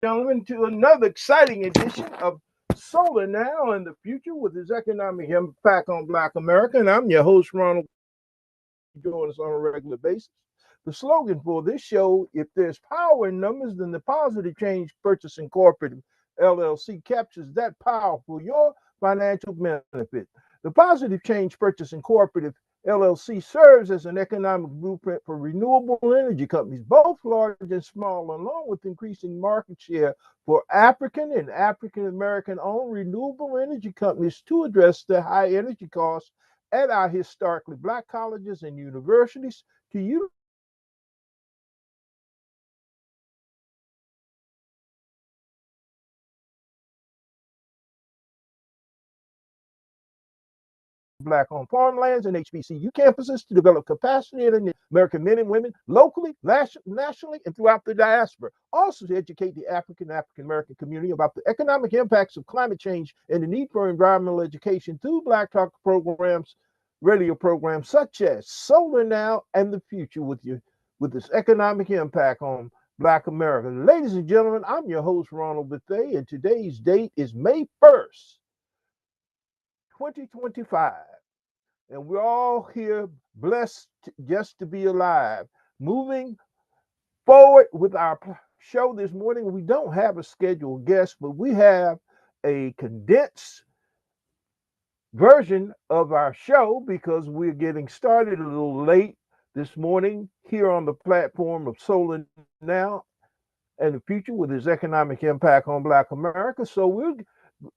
gentlemen, to another exciting edition of Solar Now and the Future with its economic impact on Black America. And I'm your host, Ronald, join us on a regular basis. The slogan for this show, if there's power in numbers, then the Positive Change Purchasing Cooperative LLC captures that power for your financial benefit. The Positive Change Purchasing Cooperative LLC serves as an economic blueprint for renewable energy companies, both large and small, along with increasing market share for African and African American owned renewable energy companies to address the high energy costs at our historically Black colleges and universities to utilize Black-owned farmlands and HBCU campuses to develop capacity in American men and women locally, nationally, and throughout the diaspora. Also to educate the African-American community about the economic impacts of climate change and the need for environmental education through Black Talk programs, radio programs such as Solar Now and the Future with this economic impact on Black America. Ladies and gentlemen, I'm your host, Ronald Bethea, and today's date is May 1st, 2025. And we're all here blessed just to be alive. Moving forward with our show this morning, we don't have a scheduled guest, but we have a condensed version of our show because we're getting started a little late this morning here on the platform of Solar Now and the Future with its economic impact on Black America. So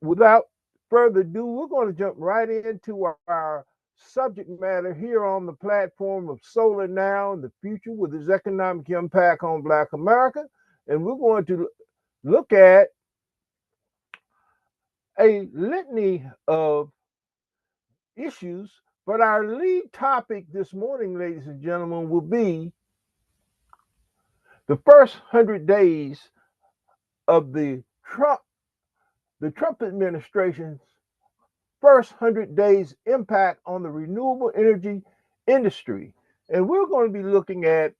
without further ado, we're going to jump right into our subject matter here on the platform of Solar Now and the Future with its economic impact on Black America. And we're going to look at a litany of issues, but our lead topic this morning, ladies and gentlemen, will be the first 100 days of the Trump administration's first 100 days impact on the renewable energy industry. And we're going to be looking at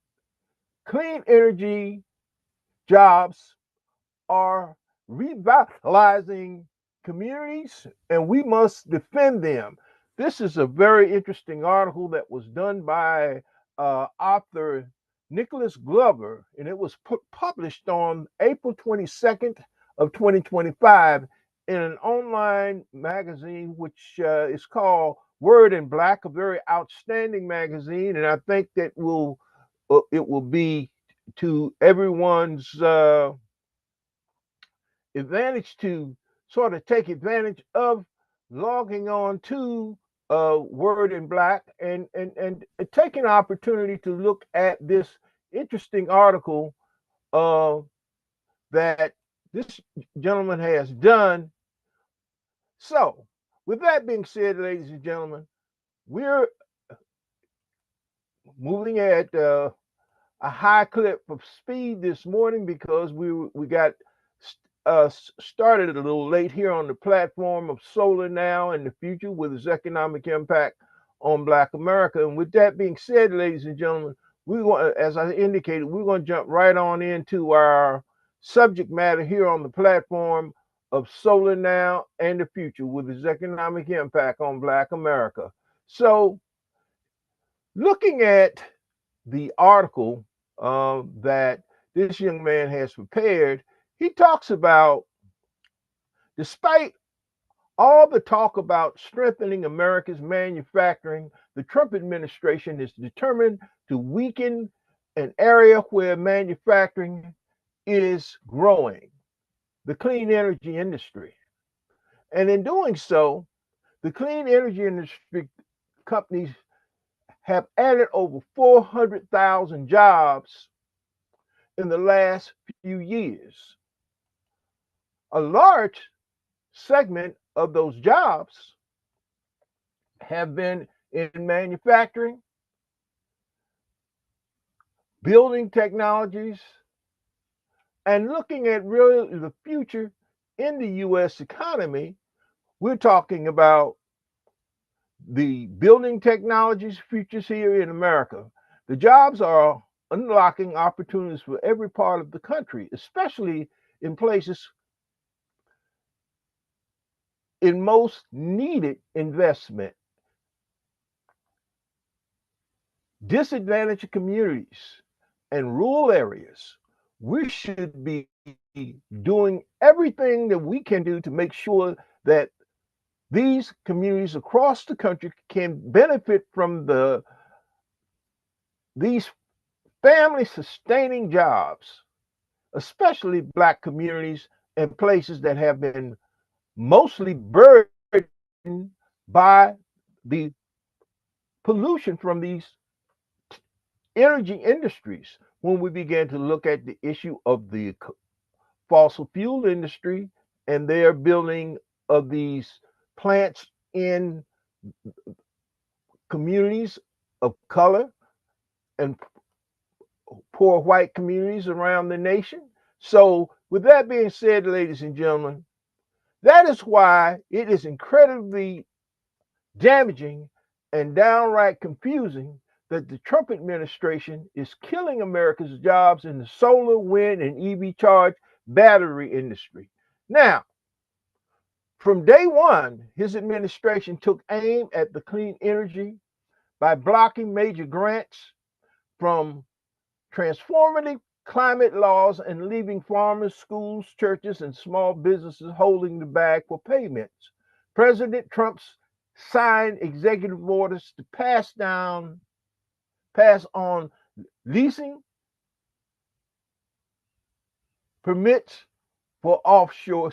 clean energy jobs are revitalizing communities and we must defend them. This is a very interesting article that was done by author Nicholas Glover, and it was published on April 22nd of 2025 in an online magazine, which is called Word in Black, a very outstanding magazine. And I think that it will be to everyone's advantage to sort of take advantage of logging on to Word in Black and take an opportunity to look at this interesting article that this gentleman has done. So, with that being said, ladies and gentlemen, we're moving at a high clip of speed this morning because we got started a little late here on the platform of Solar Now and the Future with its economic impact on Black America. And with that being said, ladies and gentlemen, as I indicated, we're going to jump right on into our subject matter here on the platform of Solar Now and the Future with its economic impact on Black America. So, looking at the article that this young man has prepared, he talks about, despite all the talk about strengthening America's manufacturing, the Trump administration is determined to weaken an area where manufacturing is growing, the clean energy industry. And in doing so, the clean energy industry companies have added over 400,000 jobs in the last few years. A large segment of those jobs have been in manufacturing, building technologies, and looking at really the future in the U.S. economy. We're talking about the building technologies futures here in America. The jobs are unlocking opportunities for every part of the country, especially in places in most needed investment. Disadvantaged communities and rural areas, we should be doing everything that we can do to make sure that these communities across the country can benefit from these family sustaining jobs, especially Black communities and places that have been mostly burdened by the pollution from these energy industries. When we began to look at the issue of the fossil fuel industry and their building of these plants in communities of color and poor white communities around the nation. So, with that being said, ladies and gentlemen, that is why it is incredibly damaging and downright confusing that the Trump administration is killing America's jobs in the solar, wind, and EV charge battery industry. Now, from day one, his administration took aim at the clean energy by blocking major grants from transformative climate laws and leaving farmers, schools, churches, and small businesses holding the bag for payments. President Trump's signed executive orders to pass on leasing permits for offshore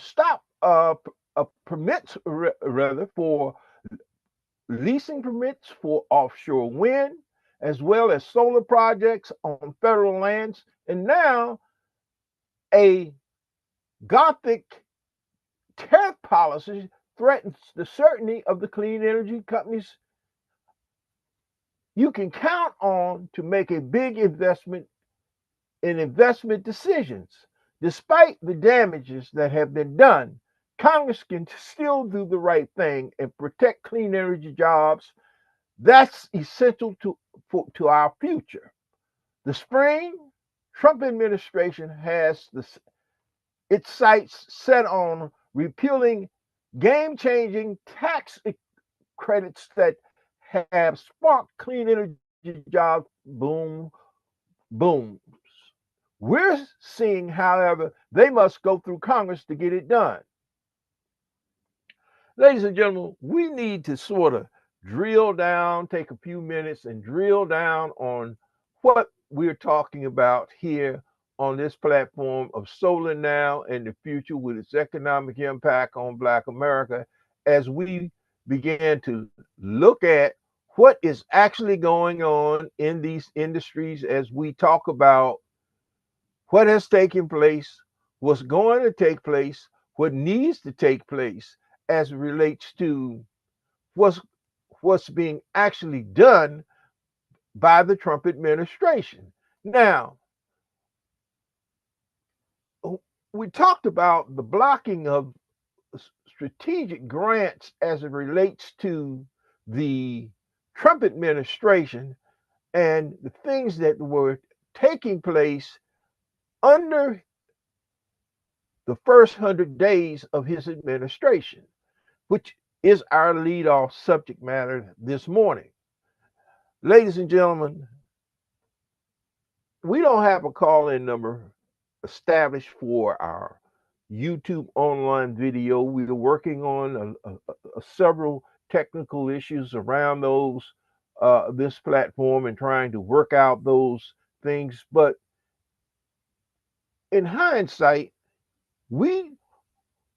permits rather for leasing permits for offshore wind as well as solar projects on federal lands, and now a Gothic tariff policy threatens the certainty of the clean energy companies you can count on to make a big investment in investment decisions. Despite the damages that have been done, Congress can still do the right thing and protect clean energy jobs. That's essential to our future. The spring Trump administration has its sights set on repealing game-changing tax credits that have sparked clean energy jobs booms. We're seeing, however, they must go through Congress to get it done. Ladies and gentlemen, we need to sort of drill down, take a few minutes and drill down on what we're talking about here on this platform of Solar Now and the future with its economic impact on Black America as we begin to look at what is actually going on in these industries as we talk about what has taken place, what's going to take place, what needs to take place as it relates to what's being actually done by the Trump administration. Now, we talked about the blocking of strategic grants as it relates to the Trump administration and the things that were taking place under the first 100 days of his administration, which is our lead-off subject matter this morning. Ladies and gentlemen, we don't have a call-in number established for our YouTube online video. We're working on several technical issues around this platform and trying to work out those things. But in hindsight, we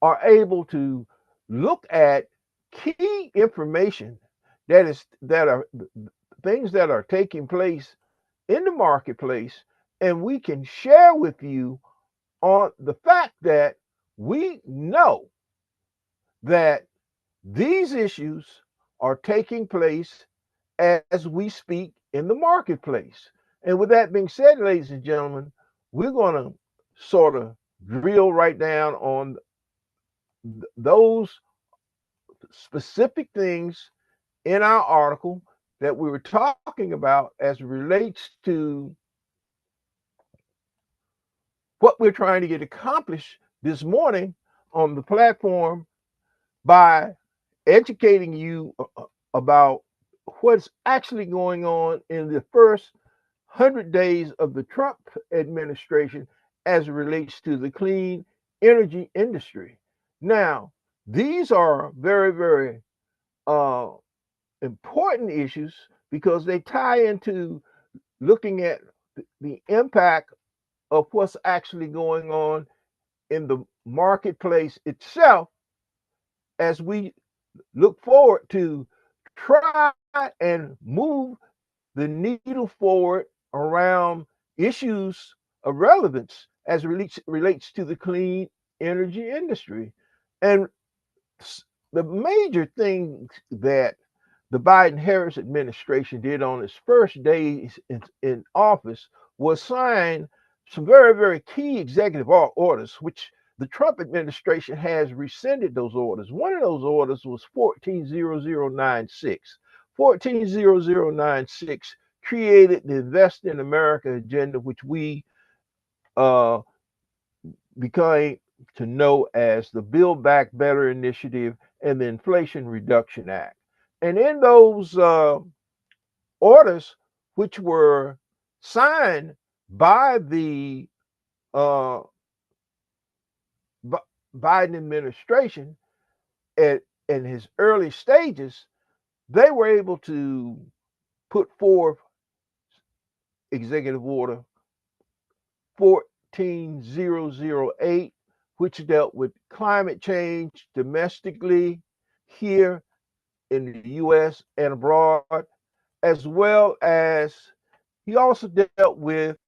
are able to look at key information that are things that are taking place in the marketplace, and we can share with you on the fact that we know that these issues are taking place as we speak in the marketplace. And with that being said, ladies and gentlemen, we're going to sort of drill right down on those specific things in our article that we were talking about as it relates to what we're trying to get accomplished this morning on the platform by educating you about what's actually going on in the first 100 days of the Trump administration as it relates to the clean energy industry. Now, these are very, very uh, important issues because they tie into looking at the impact of what's actually going on in the marketplace itself as we look forward to try and move the needle forward around issues of relevance as it relates to the clean energy industry. And the major thing that the Biden Harris administration did on its first days in office was sign some very, very key executive orders, which the Trump administration has rescinded those orders. One of those orders was 140096. 140096 created the Invest in America agenda, which we uh, became to know as the Build Back Better initiative and the Inflation Reduction Act. And in those orders, which were signed by the uh, Biden administration at in his early stages, they were able to put forth Executive Order 14008, which dealt with climate change domestically here in the US and abroad, as well as he also dealt with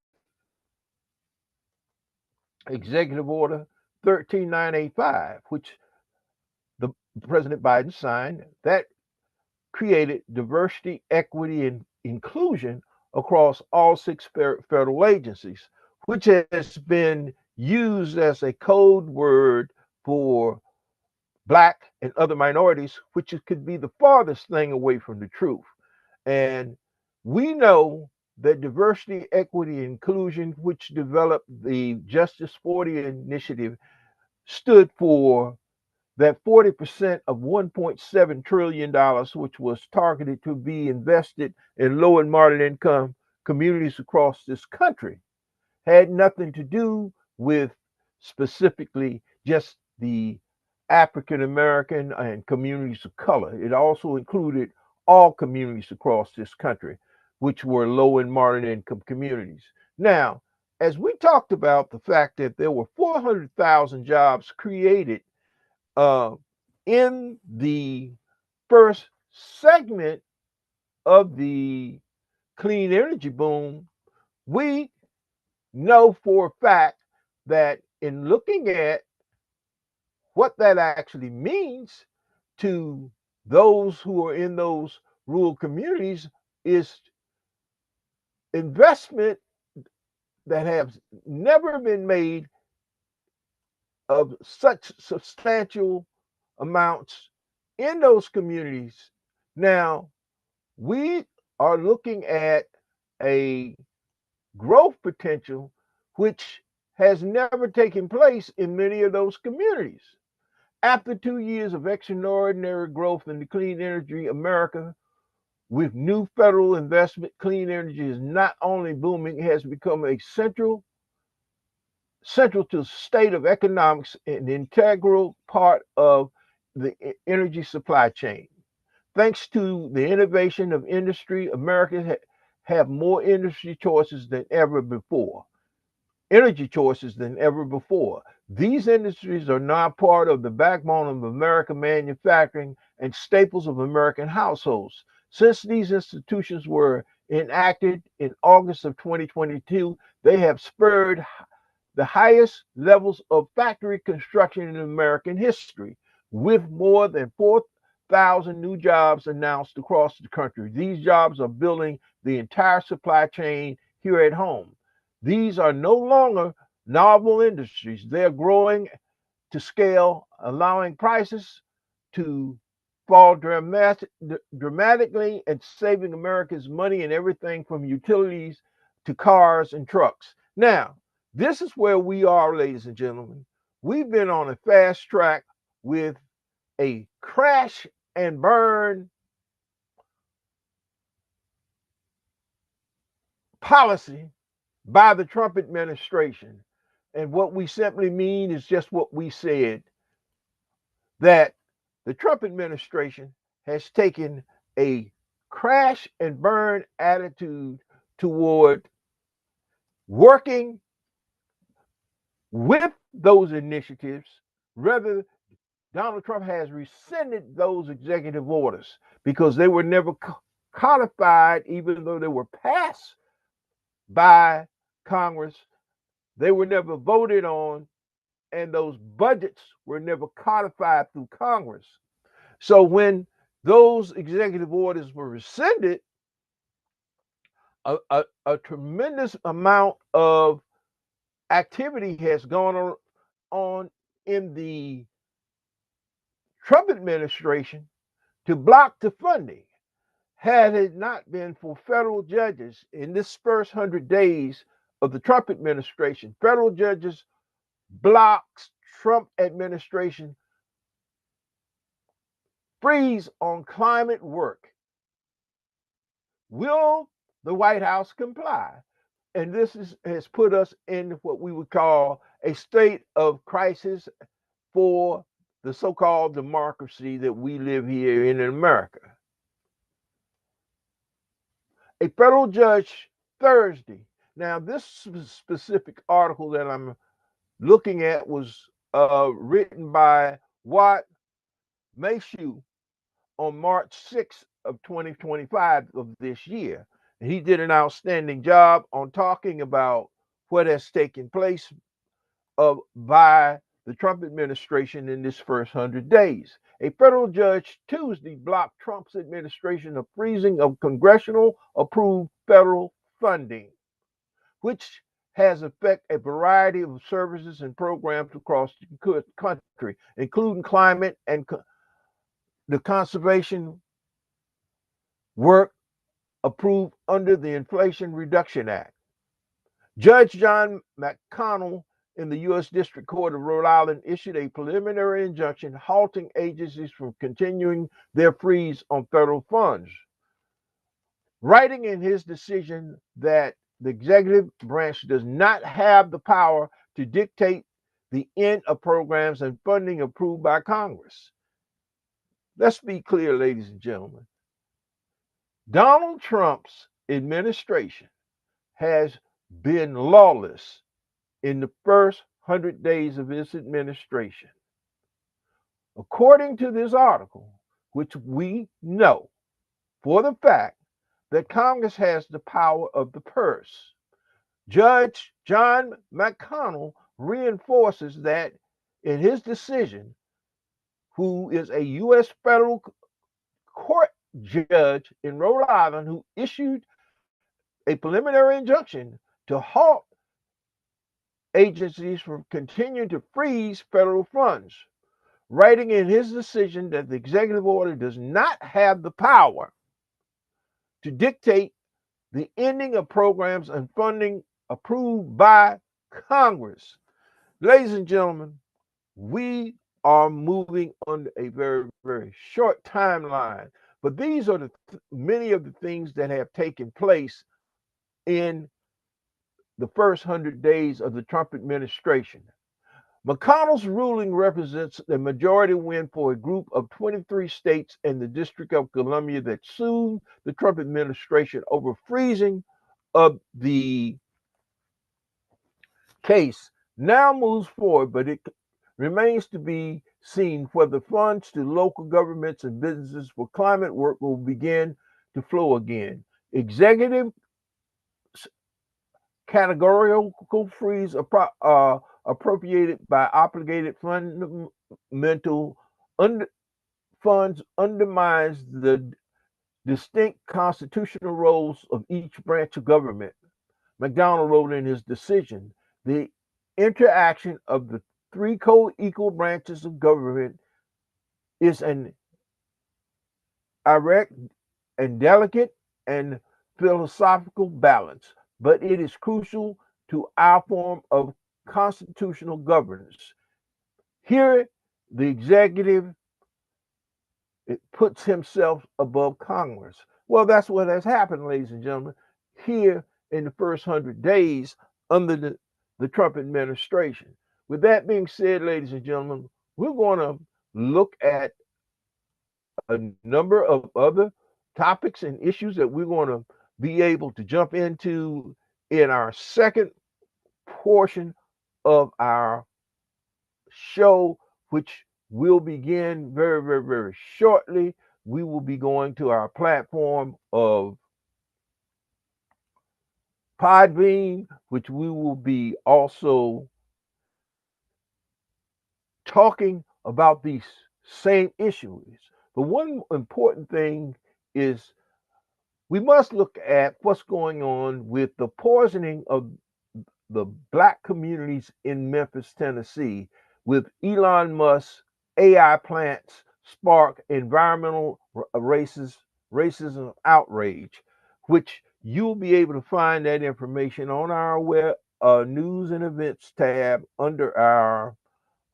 Executive Order 13985, which the President Biden signed, that created diversity, equity, and inclusion across all six federal agencies, which has been used as a code word for Black and other minorities, which could be the farthest thing away from the truth. And we know that diversity, equity, and inclusion, which developed the Justice 40 initiative, stood for that 40% of $1.7 trillion, which was targeted to be invested in low and moderate income communities across this country, had nothing to do with specifically just the African American and communities of color. It also included all communities across this country, which were low and moderate income communities. Now, as we talked about the fact that there were 400,000 jobs created uh, in the first segment of the clean energy boom, we know for a fact that in looking at what that actually means to those who are in those rural communities is investment that has never been made of such substantial amounts in those communities. Now, we are looking at a growth potential which has never taken place in many of those communities. After 2 years of extraordinary growth in the clean energy America, with new federal investment, clean energy is not only booming, it has become a central to the state of economics and integral part of the energy supply chain. Thanks to the innovation of industry, Americans have more industry choices than ever before, energy choices than ever before. These industries are now part of the backbone of American manufacturing and staples of American households. Since these institutions were enacted in August of 2022, they have spurred the highest levels of factory construction in American history, with more than 4,000 new jobs announced across the country. These jobs are building the entire supply chain here at home. These are no longer novel industries. They're growing to scale, allowing prices to fall dramatically and saving Americans money in everything from utilities to cars and trucks. Now, This is where we are, ladies and gentlemen. We've been on a fast track with a crash and burn policy by the Trump administration. And what we simply mean is just what we said, that the Trump administration has taken a crash and burn attitude toward working with those initiatives. Rather, Donald Trump has rescinded those executive orders because they were never codified, even though they were passed by Congress. They were never voted on, and those budgets were never codified through Congress. So when those executive orders were rescinded, a tremendous amount of activity has gone on in the Trump administration to block the funding. Had it not been for federal judges in this first 100 days of the Trump administration, federal judges blocks Trump administration freeze on climate work. Will the White House comply? And has put us in what we would call a state of crisis for the so-called democracy that we live here in America. A federal judge Thursday. Now, this specific article that I'm looking at was written by Watt Mayshew on March 6th of 2025 of this year. And he did an outstanding job on talking about what has taken place by the Trump administration in this first 100 days. A federal judge Tuesday blocked Trump's administration of freezing of congressional approved federal funding, which has affected a variety of services and programs across the country, including climate and the conservation work approved under the Inflation Reduction Act. Judge John McConnell in the U.S. District Court of Rhode Island issued a preliminary injunction halting agencies from continuing their freeze on federal funds, writing in his decision that the executive branch does not have the power to dictate the end of programs and funding approved by Congress. Let's be clear, ladies and gentlemen. Donald Trump's administration has been lawless in the first 100 days of his administration. According to this article, which we know for the fact that Congress has the power of the purse, Judge John McConnell reinforces that in his decision, who is a U.S. federal court judge in Rhode Island who issued a preliminary injunction to halt agencies from continuing to freeze federal funds, writing in his decision that the executive order does not have the power to dictate the ending of programs and funding approved by Congress. Ladies and gentlemen, we are moving on a very, very short timeline, but these are many of the things that have taken place in the first 100 days of the Trump administration. McConnell's ruling represents a majority win for a group of 23 states and the District of Columbia that sued the Trump administration over freezing of the case. Now moves forward, but it remains to be seen whether funds to local governments and businesses for climate work will begin to flow again. Executive categorical freeze appropriated by obligated fundamental funds undermines the distinct constitutional roles of each branch of government. McDonald wrote in his decision, the interaction of the three co-equal branches of government is an erect and delicate and philosophical balance, but it is crucial to our form of constitutional governance. Here, the executive, it puts himself above Congress. Well, that's what has happened, ladies and gentlemen, here in the first 100 days under the Trump administration. With that being said, ladies and gentlemen, we're going to look at a number of other topics and issues that we're going to be able to jump into in our second portion of our show, which will begin very, very, very shortly. We will be going to our platform of Podbean, which we will be also talking about these same issues. But one important thing is we must look at what's going on with the poisoning of the black communities in Memphis, Tennessee, with Elon Musk's AI plants spark environmental racism outrage, which you'll be able to find that information on our web news and events tab under our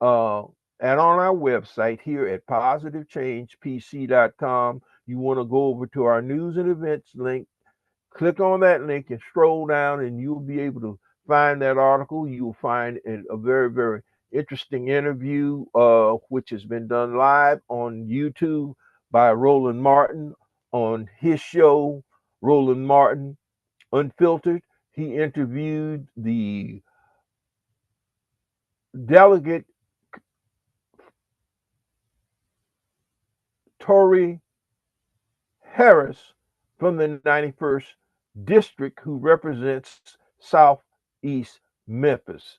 uh, and on our website here at positivechangepc.com. You want to go over to our news and events link, click on that link and scroll down, and you'll be able to find that article. You'll find a very, very interesting interview, which has been done live on YouTube by Roland Martin on his show, Roland Martin Unfiltered. He interviewed the delegate Tory Harris from the 91st district, who represents Southeast Memphis,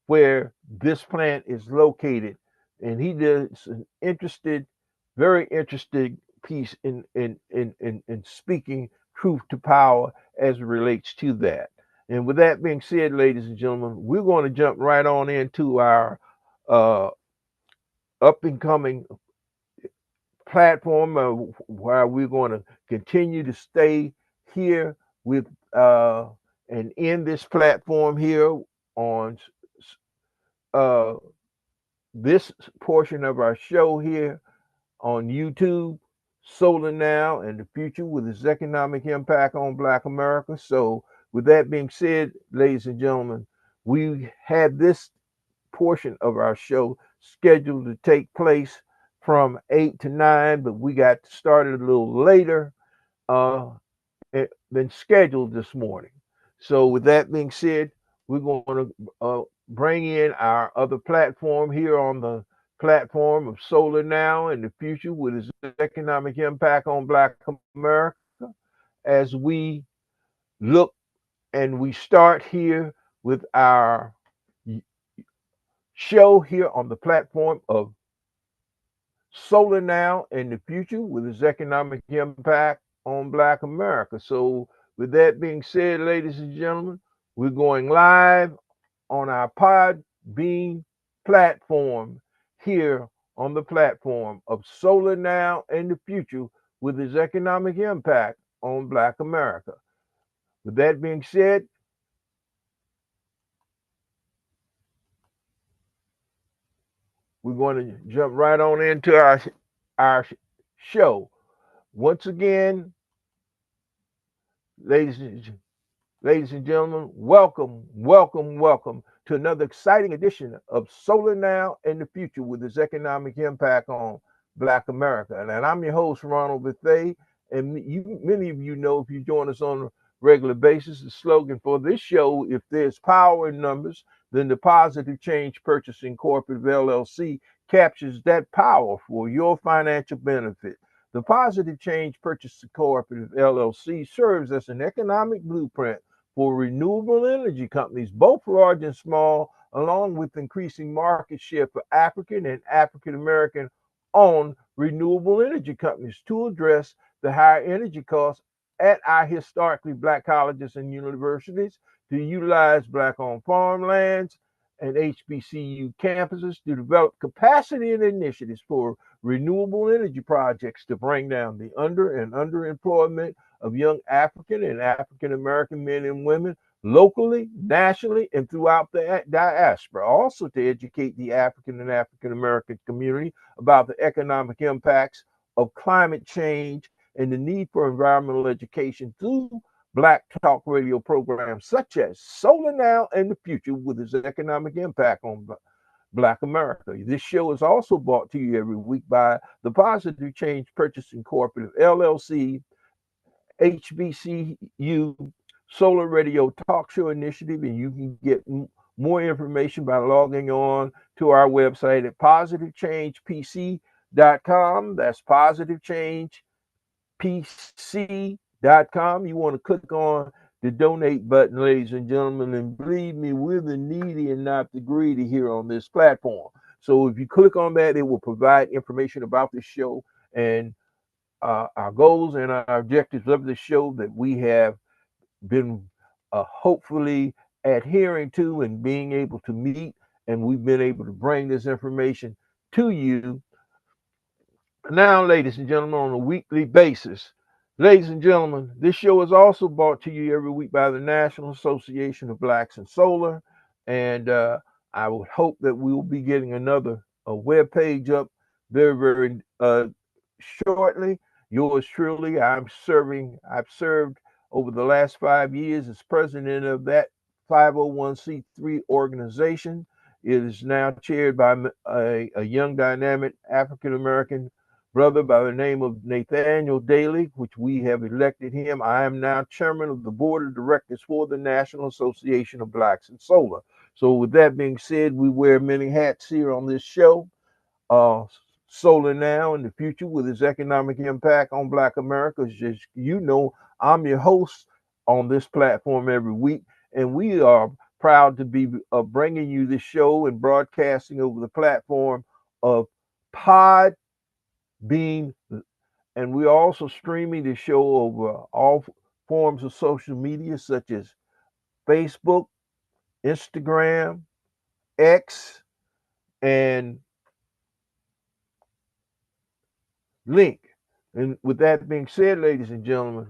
where this plant is located. And he does an very interesting piece in speaking truth to power as it relates to that. And with that being said, ladies and gentlemen, we're going to jump right on into our uh, up and coming platform where we're going to continue to stay here with and in this platform here on uh, this portion of our show here on YouTube, Solar Now and the Future with its economic impact on Black America. So, with that being said, ladies and gentlemen, we had this portion of our show scheduled to take place from 8 to 9, but we got started a little later than scheduled this morning. So, with that being said, we're going to bring in our other platform here on the platform of Solar Now and the Future with its economic impact on Black America as we look and we start here with our show here on the platform of Solar Now and the Future with its economic impact on Black America. So, with that being said, ladies and gentlemen, we're going live on our Podbean platform here on the platform of Solar Now and the Future with its economic impact on Black America. With that being said, we're going to jump right on into our show. Once again, ladies and gentlemen, welcome, welcome, welcome to another exciting edition of Solar Now and the Future with its economic impact on Black America. And I'm your host, Ronald Bethea. And many of you know, if you join us on a regular basis, the slogan for this show, if there's power in numbers, then the Positive Change Purchasing Cooperative LLC captures that power for your financial benefit. The Positive Change Purchasing Cooperative LLC serves as an economic blueprint for renewable energy companies, both large and small, along with increasing market share for African and African American owned renewable energy companies to address the higher energy costs at our historically Black colleges and universities, to utilize Black owned farmlands and HBCU campuses to develop capacity and initiatives for renewable energy projects to bring down the underemployment of young African and African American men and women locally, nationally, and throughout the diaspora. Also, to educate the African and African American community about the economic impacts of climate change and the need for environmental education through Black Talk radio programs such as Solar Now and the Future, with its economic impact on Black America. This show is also brought to you every week by the Positive Change Purchasing Cooperative LLC, HBCU Solar Radio Talk Show Initiative, and you can get more information by logging on to our website at positivechangepc.com. That's positivechangepc.com. You want to click on the donate button, ladies and gentlemen, and believe me, we're the needy and not the greedy here on this platform. So if you click on that, it will provide information about the show and our goals and our objectives of the show that we have been hopefully adhering to and being able to meet. And we've been able to bring this information to you now, ladies and gentlemen, on a weekly basis. Ladies and gentlemen, this show is also brought to you every week by the National Association of Blacks in Solar. And I would hope that we will be getting another web page up very, very shortly. Yours truly, I've served over the last 5 years as president of that 501c3 organization. It is now chaired by a young, dynamic African American brother by the name of Nathaniel Daly, which we have elected him. I am now chairman of the board of directors for the National Association of Blacks in Solar. So with that being said, we wear many hats here on this show. Solar Now in the Future, with its economic impact on Black America. As you know, I'm your host on this platform every week, and we are proud to be bringing you this show and broadcasting over the platform of Pod Bean, and we're also streaming the show over all forms of social media such as Facebook, Instagram, X, and Link. And with that being said, ladies and gentlemen,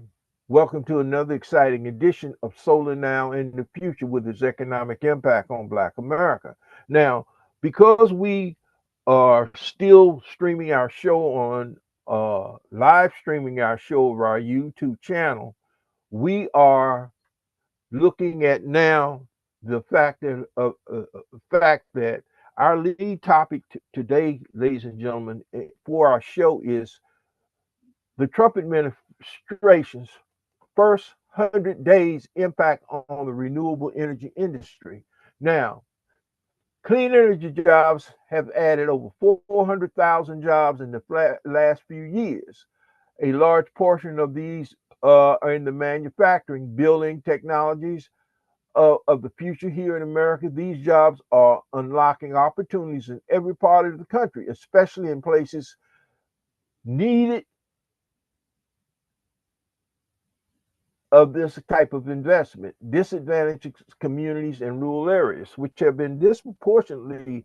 welcome to another exciting edition of Solar Now in the Future, with its economic impact on Black America. Now, because we are still streaming our show on live streaming our show over our YouTube channel, we are looking at now the fact that our lead topic today, ladies and gentlemen, for our show is the Trump administration's first 100 days impact on the renewable energy industry. Now, clean energy jobs have added over 400,000 jobs in the last few years. A large portion of these are in the manufacturing, building technologies of the future here in America. These jobs are unlocking opportunities in every part of the country, especially in places needed of this type of investment, disadvantaged communities and rural areas, which have been disproportionately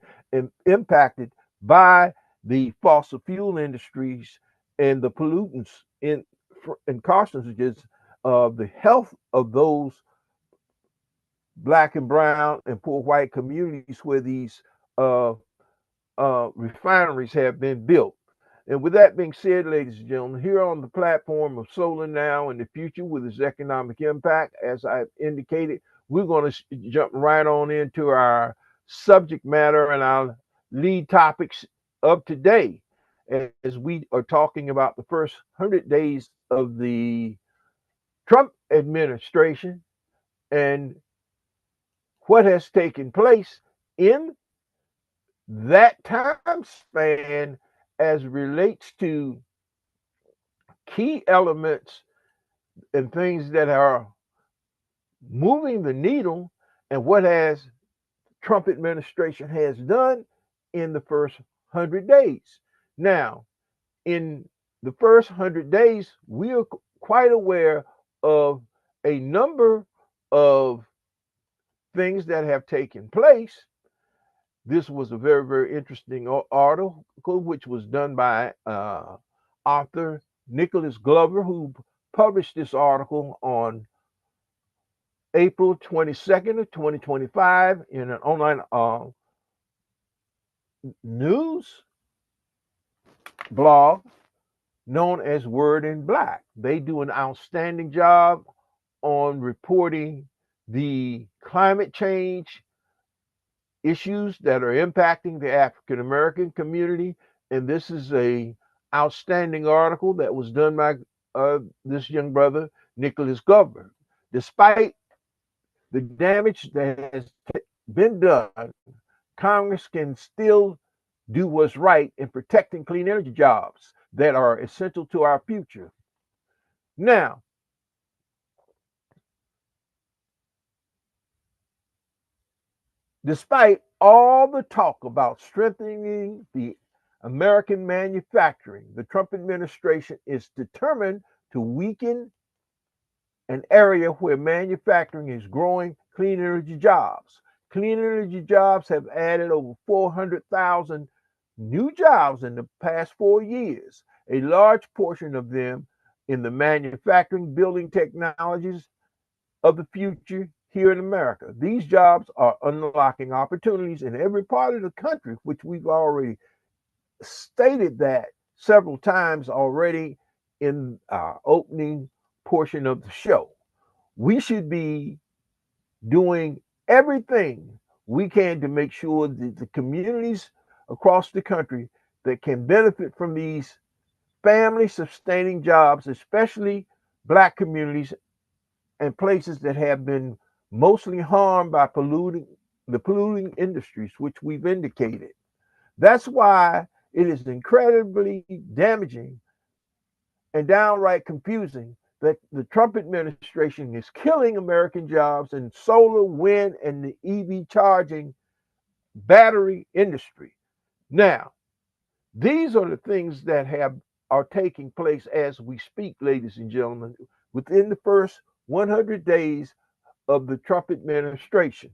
impacted by the fossil fuel industries and the pollutants and carcinogens of the health of those Black and brown and poor white communities where these refineries have been built. And with that being said, ladies and gentlemen, here on the platform of Solar Now in the Future, with its economic impact, as I've indicated, we're going to jump right on into our subject matter and our lead topics of today, as we are talking about the first 100 days of the Trump administration and what has taken place in that time span as relates to key elements and things that are moving the needle, and what has Trump administration has done in the first 100 days. Now, in the first 100 days, we are quite aware of a number of things that have taken place. This was a very, very interesting article, which was done by author Nicholas Glover, who published this article on April 22nd of 2025 in an online news blog known as Word in Black. They do an outstanding job on reporting the climate change issues that are impacting the African American community. And this is a outstanding article that was done by this young brother, Nicholas Glover. Despite the damage that has been done, Congress can still do what's right in protecting clean energy jobs that are essential to our future. Now, despite all the talk about strengthening the American manufacturing, the Trump administration is determined to weaken an area where manufacturing is growing clean energy jobs. Clean energy jobs have added over 400,000 new jobs in the past 4 years, a large portion of them in the manufacturing, building technologies of the future here in America. These jobs are unlocking opportunities in every part of the country, which we've already stated that several times already in our opening portion of the show. We should be doing everything we can to make sure that the communities across the country that can benefit from these family sustaining jobs, especially Black communities and places that have been mostly harmed by polluting industries, which we've indicated. That's why it is incredibly damaging and downright confusing that the Trump administration is killing American jobs in solar, wind, and the EV charging battery industry. Now, these are the things that are taking place as we speak, ladies and gentlemen, within the first 100 days of the Trump administration.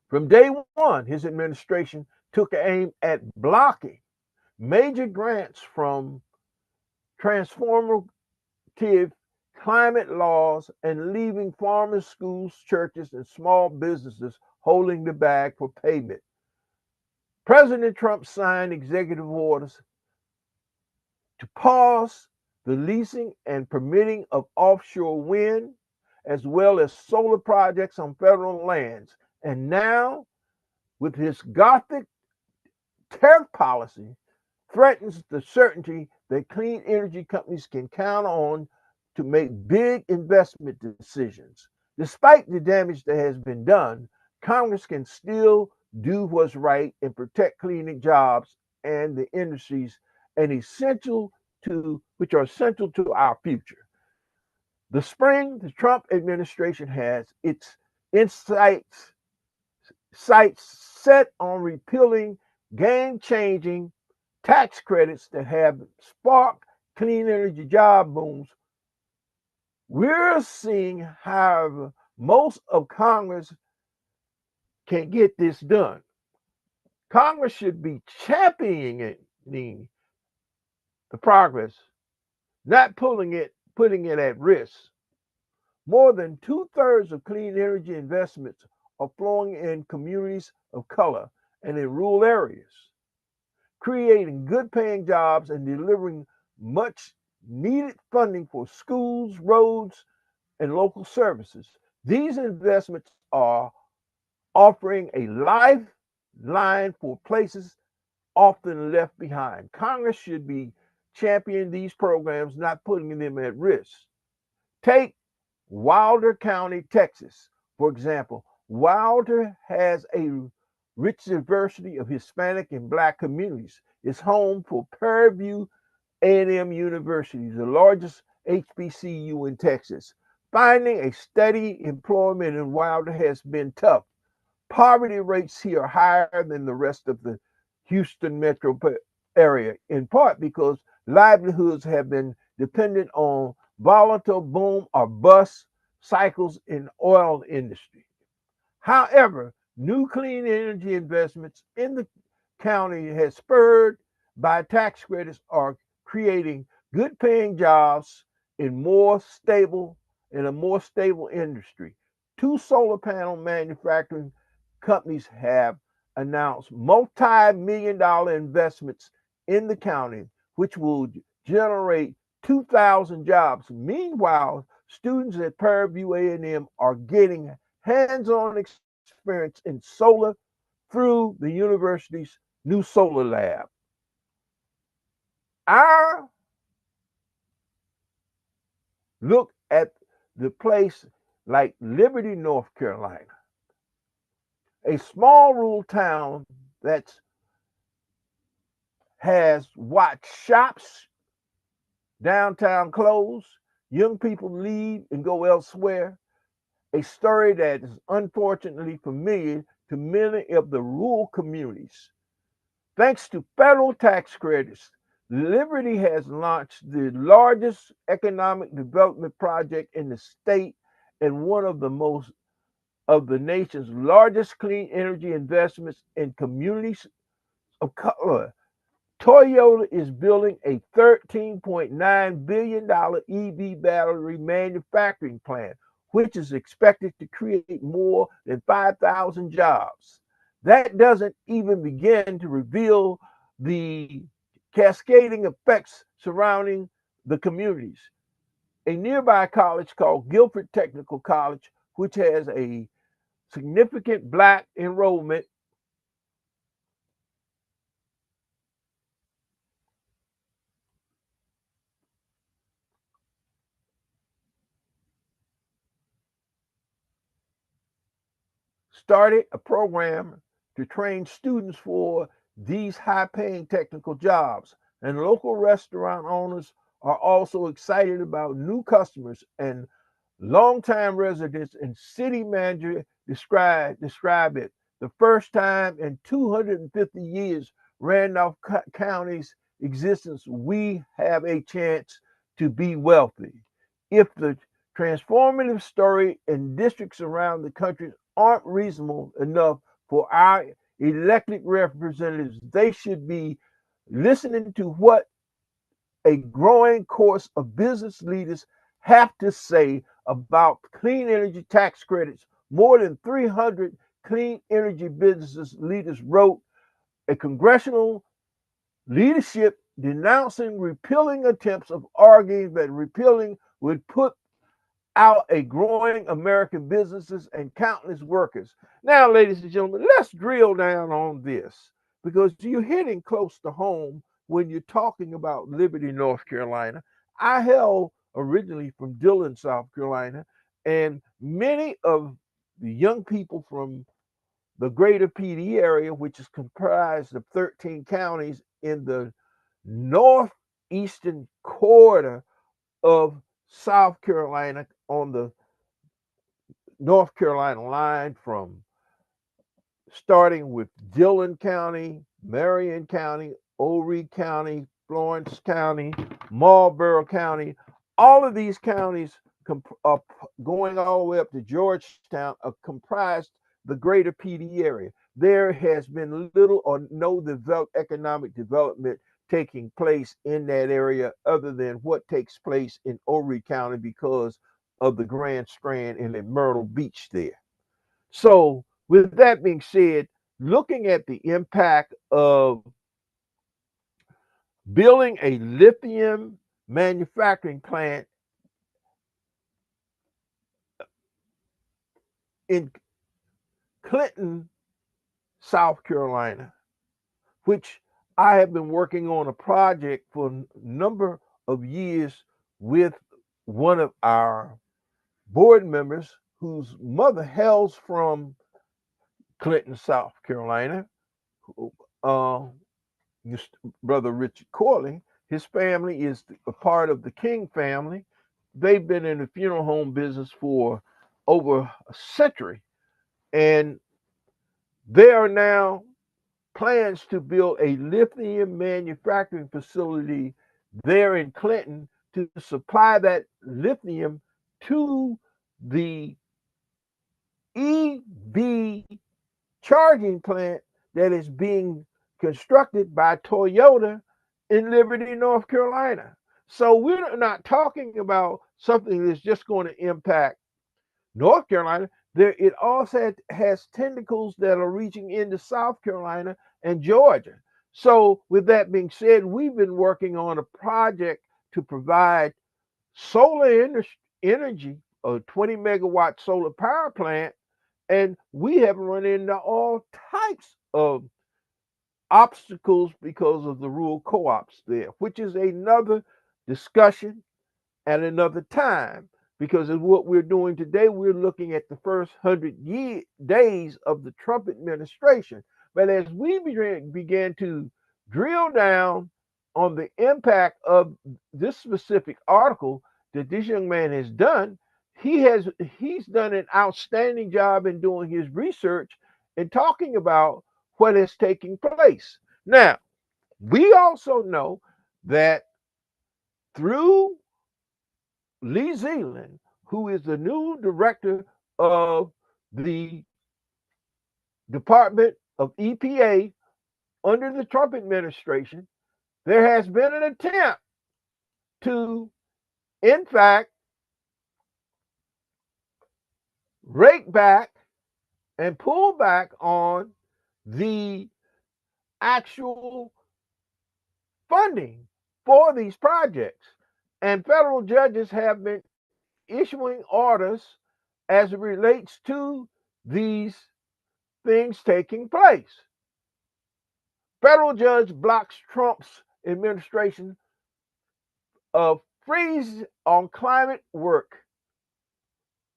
From day one, his administration took aim at blocking major grants from transformative climate laws and leaving farmers, schools, churches, and small businesses holding the bag for payment. President Trump signed executive orders to pause the leasing and permitting of offshore wind, as well as solar projects on federal lands. And now, with his Gothic tariff policy, threatens the certainty that clean energy companies can count on to make big investment decisions. Despite the damage that has been done, Congress can still do what's right and protect clean jobs and the industries and which are essential to our future. The spring, the Trump administration has its sights set on repealing game-changing tax credits that have sparked clean energy job booms. We're seeing how most of Congress can get this done. Congress should be championing the progress, not putting it at risk. More than two-thirds of clean energy investments are flowing in communities of color and in rural areas, creating good paying jobs and delivering much needed funding for schools, roads, and local services. These investments are offering a lifeline for places often left behind. Congress should be championing these programs, not putting them at risk. Take Wilder County, Texas, for example. Wilder has a rich diversity of Hispanic and Black communities. It's home for Prairie View A&M University, the largest HBCU in Texas. Finding a steady employment in Wilder has been tough. Poverty rates here are higher than the rest of the Houston metro area, in part because livelihoods have been dependent on volatile boom or bust cycles in oil industry. However, new clean energy investments in the county has spurred by tax credits are creating good paying jobs in more stable and a more stable industry. Two solar panel manufacturing companies have announced multi-million dollar investments in the county, which will generate 2,000 jobs. Meanwhile, students at Prairie View A&M are getting hands-on experience in solar through the university's new solar lab. Our look at the place like Liberty, North Carolina, a small rural town that has watched shops downtown close, young people leave and go elsewhere. A story that is unfortunately familiar to many of the rural communities. Thanks to federal tax credits, Liberty has launched the largest economic development project in the state and one of the most of the nation's largest clean energy investments in communities of color. Toyota is building a $13.9 billion EV battery manufacturing plant, which is expected to create more than 5,000 jobs. That doesn't even begin to reveal the cascading effects surrounding the communities. A nearby college called Guilford Technical College, which has a significant black enrollment, started a program to train students for these high paying technical jobs. And local restaurant owners are also excited about new customers and longtime residents and city manager describe it. The first time in 250 years, Randolph County's existence, we have a chance to be wealthy. If the transformative story in districts around the country aren't reasonable enough for our elected representatives, they should be listening to what a growing course of business leaders have to say about clean energy tax credits. More than 300 clean energy businesses leaders wrote a congressional leadership denouncing repealing attempts of arguing that repealing would put out a growing American businesses and countless workers. Now, ladies and gentlemen, let's drill down on this because you're hitting close to home when you're talking about Liberty, North Carolina. I hail originally from Dillon, South Carolina, and many of the young people from the greater PD area, which is comprised of 13 counties in the northeastern quarter of South Carolina on the North Carolina line from starting with Dillon County, Marion County, Horry County, Florence County, Marlborough County. All of these counties are going all the way up to Georgetown are comprised the greater PD area. There has been little or no economic development taking place in that area other than what takes place in Horry County because of the Grand Strand and the Myrtle Beach there. So, with that being said, looking at the impact of building a lithium manufacturing plant in Clinton, South Carolina, which I have been working on a project for a number of years with one of our board members whose mother hails from Clinton, South Carolina, uh, brother Richard Corley. His family is a part of the King family. They've been in the funeral home business for over a century, and there are now plans to build a lithium manufacturing facility there in Clinton to supply that lithium to the EV charging plant that is being constructed by Toyota in Liberty, North Carolina. So we're not talking about something that's just going to impact North Carolina. There, it also has tentacles that are reaching into South Carolina and Georgia. So, with that being said, we've been working on a project to provide solar energy, a 20 megawatt solar power plant, and we have run into all types of obstacles because of the rural co-ops there, which is another discussion at another time. Because of what we're doing today, we're looking at the first 100 days of the Trump administration. But as we began to drill down on the impact of this specific article that this young man has done, he's done an outstanding job in doing his research and talking about what is taking place. Now, we also know that through Lee Zealand, who is the new director of the Department of EPA under the Trump administration, there has been an attempt to, in fact, rake back and pull back on the actual funding for these projects. And federal judges have been issuing orders as it relates to these things taking place. Federal judge blocks Trump's administration of freeze on climate work.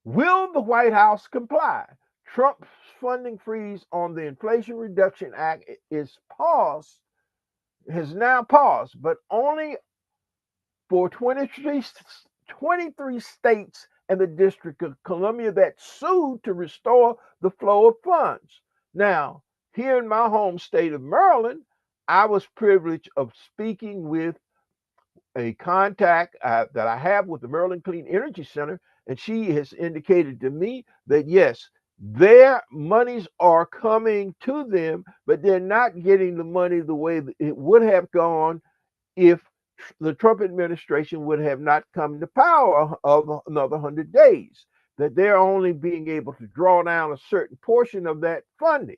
Will the White House comply? Trump's funding freeze on the Inflation Reduction Act is paused, has now paused, but only for 23 states and the District of Columbia that sued to restore the flow of funds. Now, here in my home state of Maryland, I was privileged of speaking with a contact that I have with the Maryland Clean Energy Center, and she has indicated to me that yes, their monies are coming to them, but they're not getting the money the way it would have gone if the Trump administration would have not come to power of another 100 days, that they're only being able to draw down a certain portion of that funding.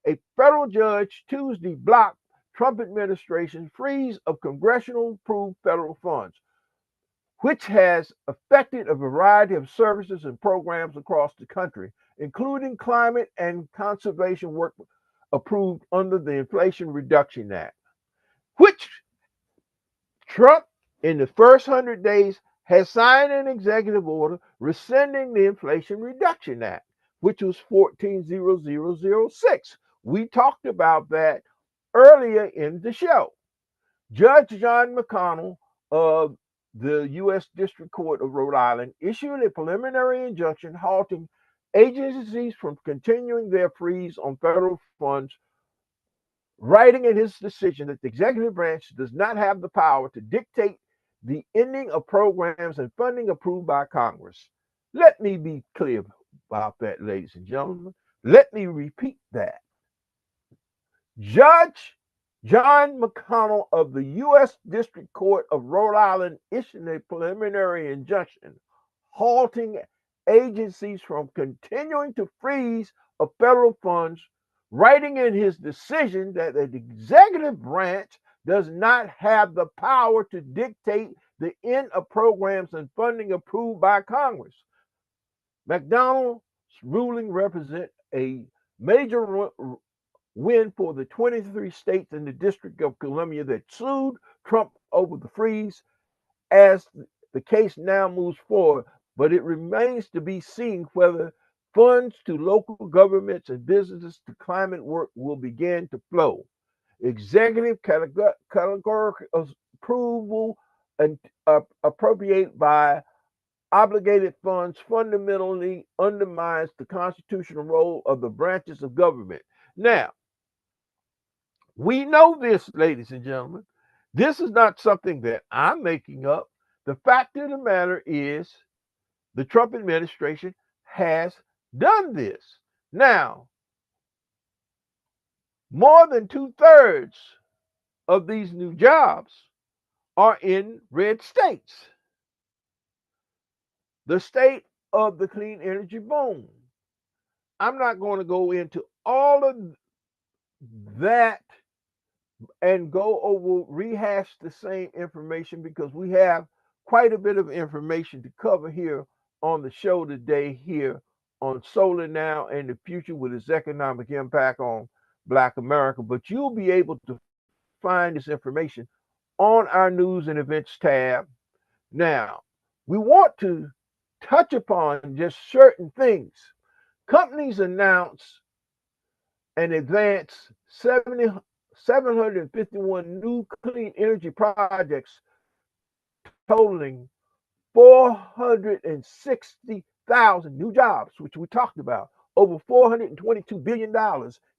A federal judge Tuesday blocked Trump administration's freeze of congressional approved federal funds, which has affected a variety of services and programs across the country, including climate and conservation work approved under the Inflation Reduction Act, which Trump, in the first 100 days, has signed an executive order rescinding the Inflation Reduction Act, which was 140006. We talked about that earlier in the show. Judge John McConnell of the U.S. District Court of Rhode Island issued a preliminary injunction halting agencies from continuing their freeze on federal funds, writing in his decision that the executive branch does not have the power to dictate the ending of programs and funding approved by Congress. Let me be clear about that, ladies and gentlemen. Let me repeat that. Judge John McConnell of the U.S. District Court of Rhode Island issued a preliminary injunction halting agencies from continuing to freeze of federal funds, writing in his decision that the executive branch does not have the power to dictate the end of programs and funding approved by Congress. McDonald's ruling represents a major win for the 23 states and the District of Columbia that sued Trump over the freeze. As the case now moves forward, but it remains to be seen whether funds to local governments and businesses to climate work will begin to flow. Executive categorical approval and appropriate by obligated funds fundamentally undermines the constitutional role of the branches of government. Now, we know this, ladies and gentlemen. This is not something that I'm making up. The fact of the matter is, the Trump administration has done this. Now, more than 2/3 of these new jobs are in red states. The state of the clean energy boom. I'm not going to go into all of that and go over, rehash the same information because we have quite a bit of information to cover here on the show today, here on Solar Now and the Future with its economic impact on Black America. But you'll be able to find this information on our news and events tab. Now, we want to touch upon just certain things. Companies announce and advance 751 new clean energy projects totaling 460,000 new jobs, which we talked about, over $422 billion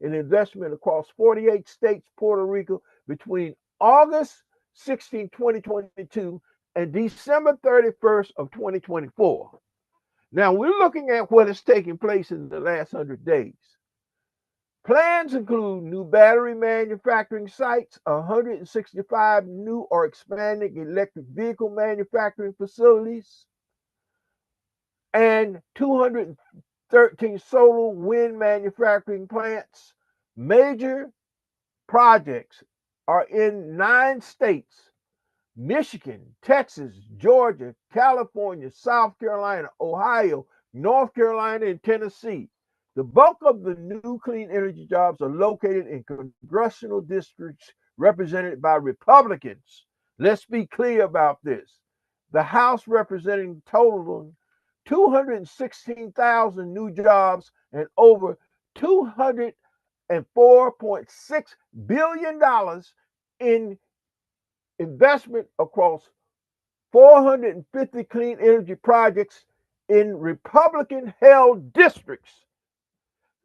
in investment across 48 states, Puerto Rico, between August 16, 2022 and December 31st of 2024. Now we're looking at what is taking place in the last 100 days. Plans include new battery manufacturing sites, 165 new or expanding electric vehicle manufacturing facilities, and 213 solar wind manufacturing plants. Major projects are in 9 states: Michigan, Texas, Georgia, California, South Carolina, Ohio, North Carolina, and Tennessee. The bulk of the new clean energy jobs are located in congressional districts represented by Republicans. Let's be clear about this. The House representing total 216,000 new jobs and over $204.6 billion in investment across 450 clean energy projects in Republican held districts.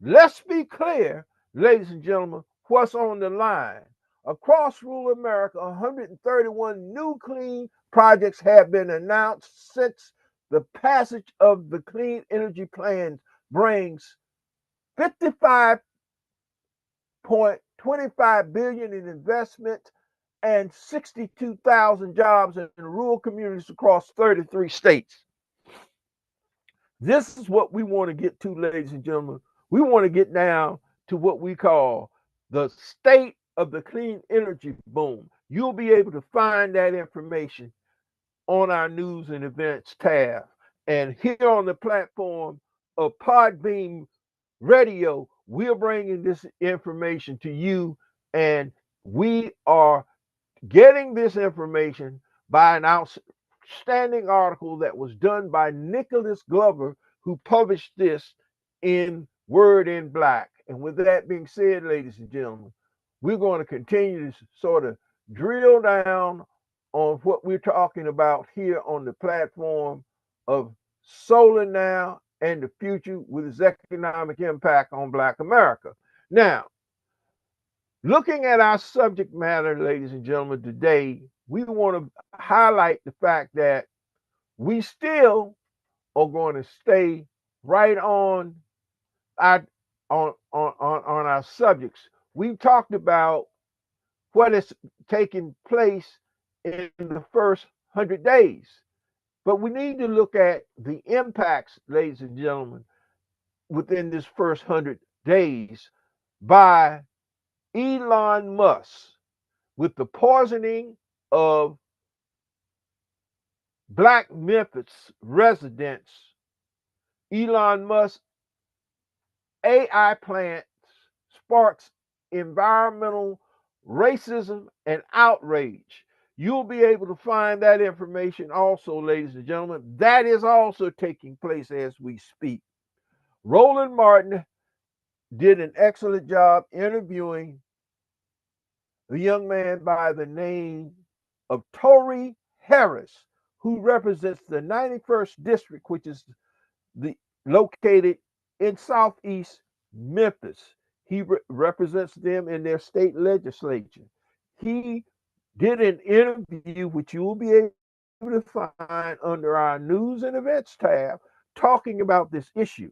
Let's be clear, ladies and gentlemen, what's on the line. Across rural America, 131 new clean projects have been announced since the passage of the Clean Energy Plan brings 55.25 billion in investment and 62,000 jobs in rural communities across 33 states. This is what we want to get to, ladies and gentlemen. We want to get down to what we call the state of the clean energy boom. You'll be able to find that information on our news and events tab. And here on the platform of Podbeam Radio, we're bringing this information to you, and we are getting this information by an outstanding article that was done by Nicholas Glover, who published this in Word in Black. And with that being said, ladies and gentlemen, we're going to continue to sort of drill down on what we're talking about here on the platform of Solar Now and the Future with its economic impact on Black America. Now, looking at our subject matter, ladies and gentlemen, today, we want to highlight the fact that we still are going to stay right on our subjects. We've talked about what is taking place in the first 100 days, but we need to look at the impacts, ladies and gentlemen, within this first 100 days by Elon Musk with the poisoning of Black Memphis residents. Elon Musk AI plant sparks environmental racism and outrage. You'll be able to find that information also, ladies and gentlemen. That is also taking place as we speak. Roland Martin did an excellent job interviewing a young man by the name of Tory Harris, who represents the 91st district, which is located in southeast Memphis. He represents them in their state legislature. He did an interview, which you will be able to find under our news and events tab, talking about this issue.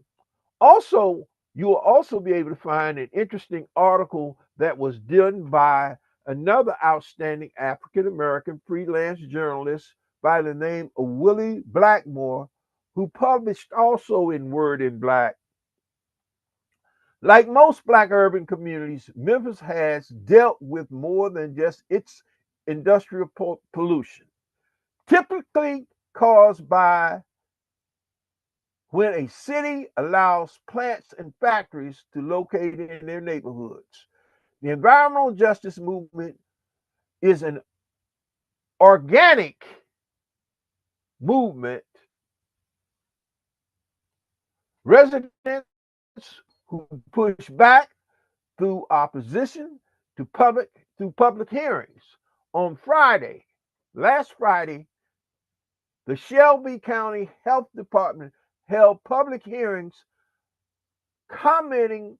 Also, you will also be able to find an interesting article that was done by another outstanding African American freelance journalist by the name of Willie Blackmore, who published also in Word in Black. Like most Black urban communities, Memphis has dealt with more than just its industrial pollution, typically caused by when a city allows plants and factories to locate in their neighborhoods. The environmental justice movement is an organic movement. Residents who push back through opposition to public hearings. On Friday, last Friday, the Shelby County Health Department held public hearings commenting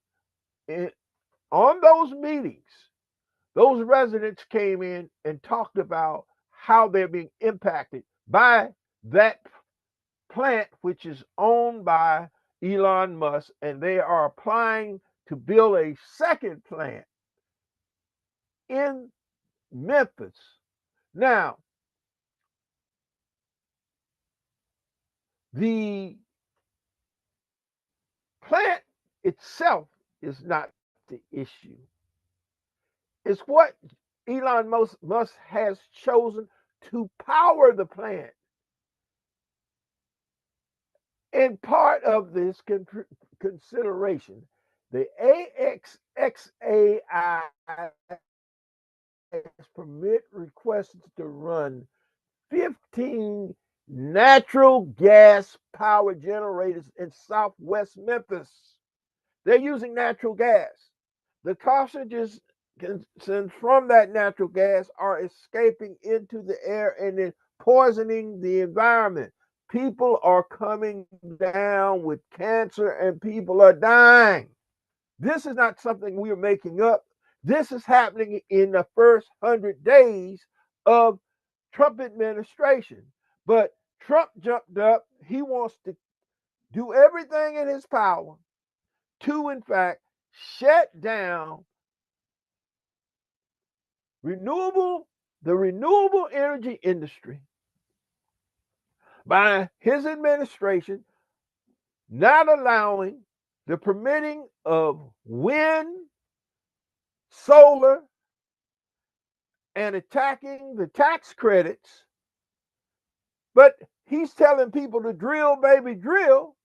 on those meetings. Those residents came in and talked about how they're being impacted by that plant, which is owned by Elon Musk, and they are applying to build a second plant in Memphis. Now, the plant itself is not the issue. It's what Elon Musk has chosen to power the plant. And part of this consideration, the AXXAI permit requests to run 15 natural gas power generators in southwest Memphis. They're using natural gas. The carcinogens from that natural gas are escaping into the air and then poisoning the environment. People are coming down with cancer and people are dying. This is not something we're making up. This is happening in the first 100 days of Trump administration. But Trump jumped up. He wants to do everything in his power to, in fact, shut down the renewable energy industry by his administration not allowing the permitting of wind, solar, and attacking the tax credits. But he's telling people to drill, baby, drill,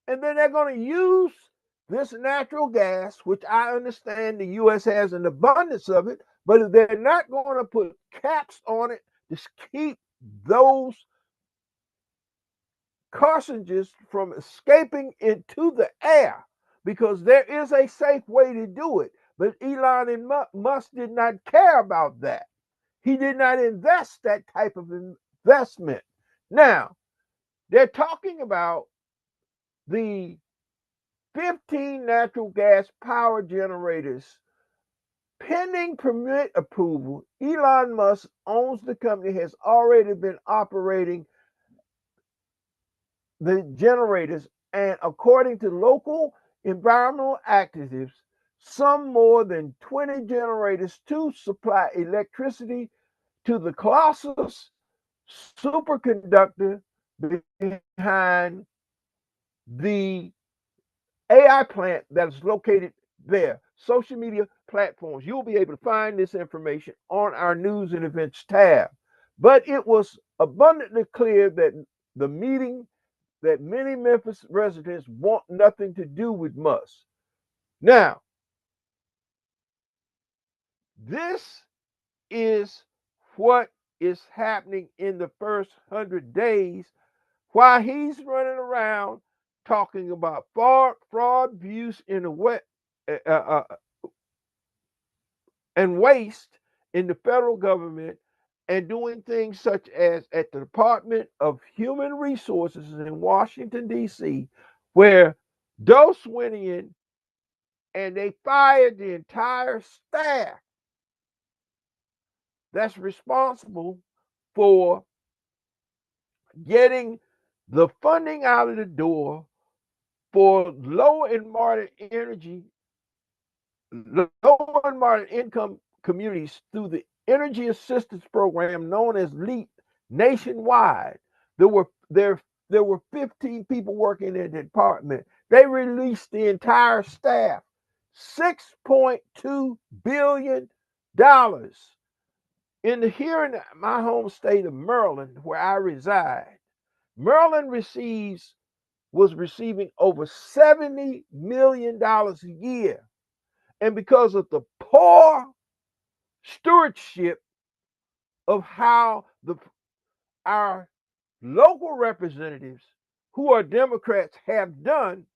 and then they're going to use this natural gas, which I understand the U.S. has an abundance of it, but they're not going to put caps on it to keep those carcinogens from escaping into the air, because there is a safe way to do it. But Elon Musk did not care about that. He did not invest that type of investment. Now, they're talking about the 15 natural gas power generators pending permit approval. Elon Musk owns the company, has already been operating the generators, and according to local environmental activists, some more than 20 generators to supply electricity to the Colossus superconductor behind the AI plant that is located there. Social media platforms. You'll be able to find this information on our news and events tab. But it was abundantly clear that the meeting that many Memphis residents want nothing to do with Musk. Now, this is what is happening in the first 100 days while he's running around talking about fraud, abuse, and waste in the federal government, and doing things such as at the Department of Human Resources in Washington, D.C., where Dose went in and they fired the entire staff that's responsible for getting the funding out of the door for low and moderate income communities through the energy assistance program known as LEAP nationwide. There were 15 people working in the department. They released the entire staff $6.2 billion here in my home state of Maryland, where I reside. Maryland was receiving over $70 million a year. And because of the poor stewardship of how our local representatives, who are Democrats, have done,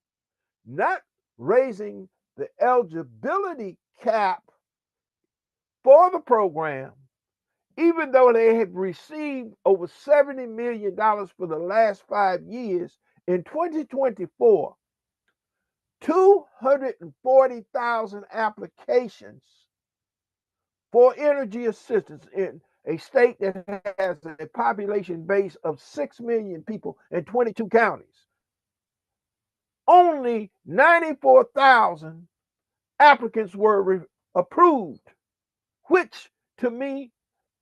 not raising the eligibility cap for the program, even though they have received over $70 million for the last 5 years. In 2024, 240,000 applications for energy assistance in a state that has a population base of 6 million people in 22 counties. Only 94,000 applicants were approved, which to me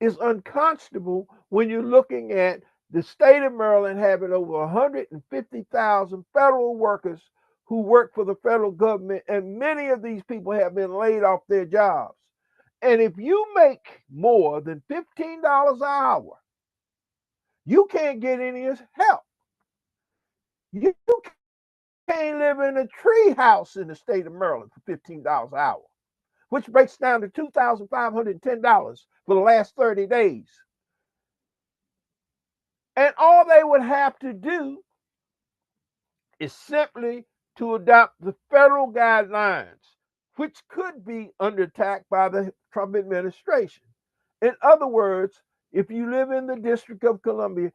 is unconscionable when you're looking at the state of Maryland having over 150,000 federal workers who work for the federal government, and many of these people have been laid off their jobs. And if you make more than $15 an hour, you can't get any help. You can't live in a tree house in the state of Maryland for $15 an hour, which breaks down to $2,510 for the last 30 days. And all they would have to do is simply to adopt the federal guidelines, which could be under attack by the Trump administration. In other words, if you live in the District of Columbia,